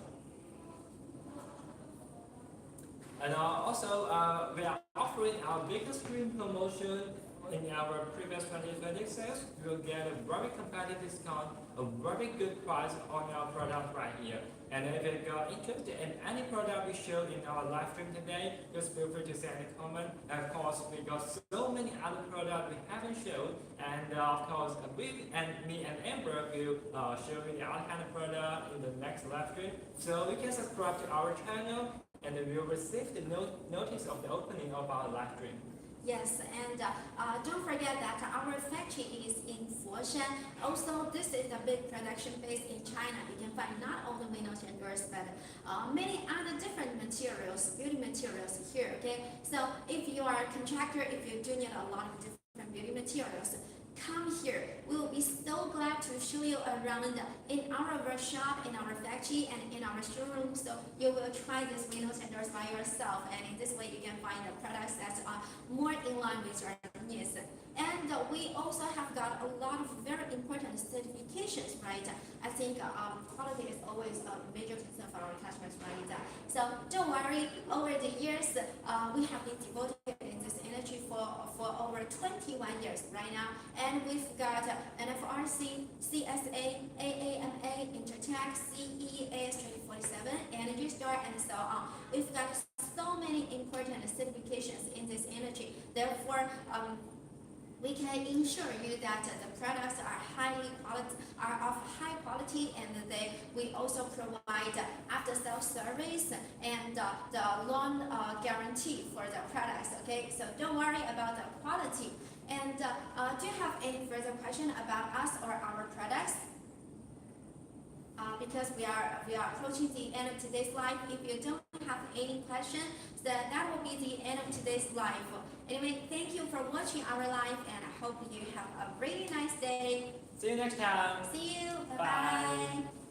And also, we are offering our biggest screen promotion in our previous 2020 sales. You will get a very competitive discount, a very good price on our product right here. And if you are interested in any product we showed in our live stream today, just feel free to send a comment. And of course, we got so many other products we haven't showed. And of course, me and Amber will show you the other kind of product in the next live stream. So you can subscribe to our channel and you will receive the notice of the opening of our live stream. Yes, and don't forget that our factory is in Foshan. Also, this is a big production base in China. You can find not only windows and doors, but many other different materials, beauty materials here, okay? So if you are a contractor, if you do need a lot of different beauty materials, come here. We will be so glad to show you around in our workshop, in our factory, and in our showroom. So you will try these windows and doors by yourself, and in this way you can find the products that are more in line with your needs. And we also have got a lot of very important certifications, right? I think quality is always a major concern for our customers, right? So don't worry, over the years, we have been devoted in this industry for over 21 years right now. And we've got NFRC, CSA, AAMA, Intertech, CE, AS2047, Energy Star, and so on. We've got so many important certifications in this industry. Therefore, we can ensure you that the products are of high quality, and we also provide after-sales service and the loan guarantee for the products. Okay, so don't worry about the quality. And do you have any further question about us or our products? Because we are approaching the end of today's live. If you don't have any questions, then that will be the end of today's live. Anyway, thank you for watching our live, and I hope you have a really nice day. See you next time. See you. Bye-bye.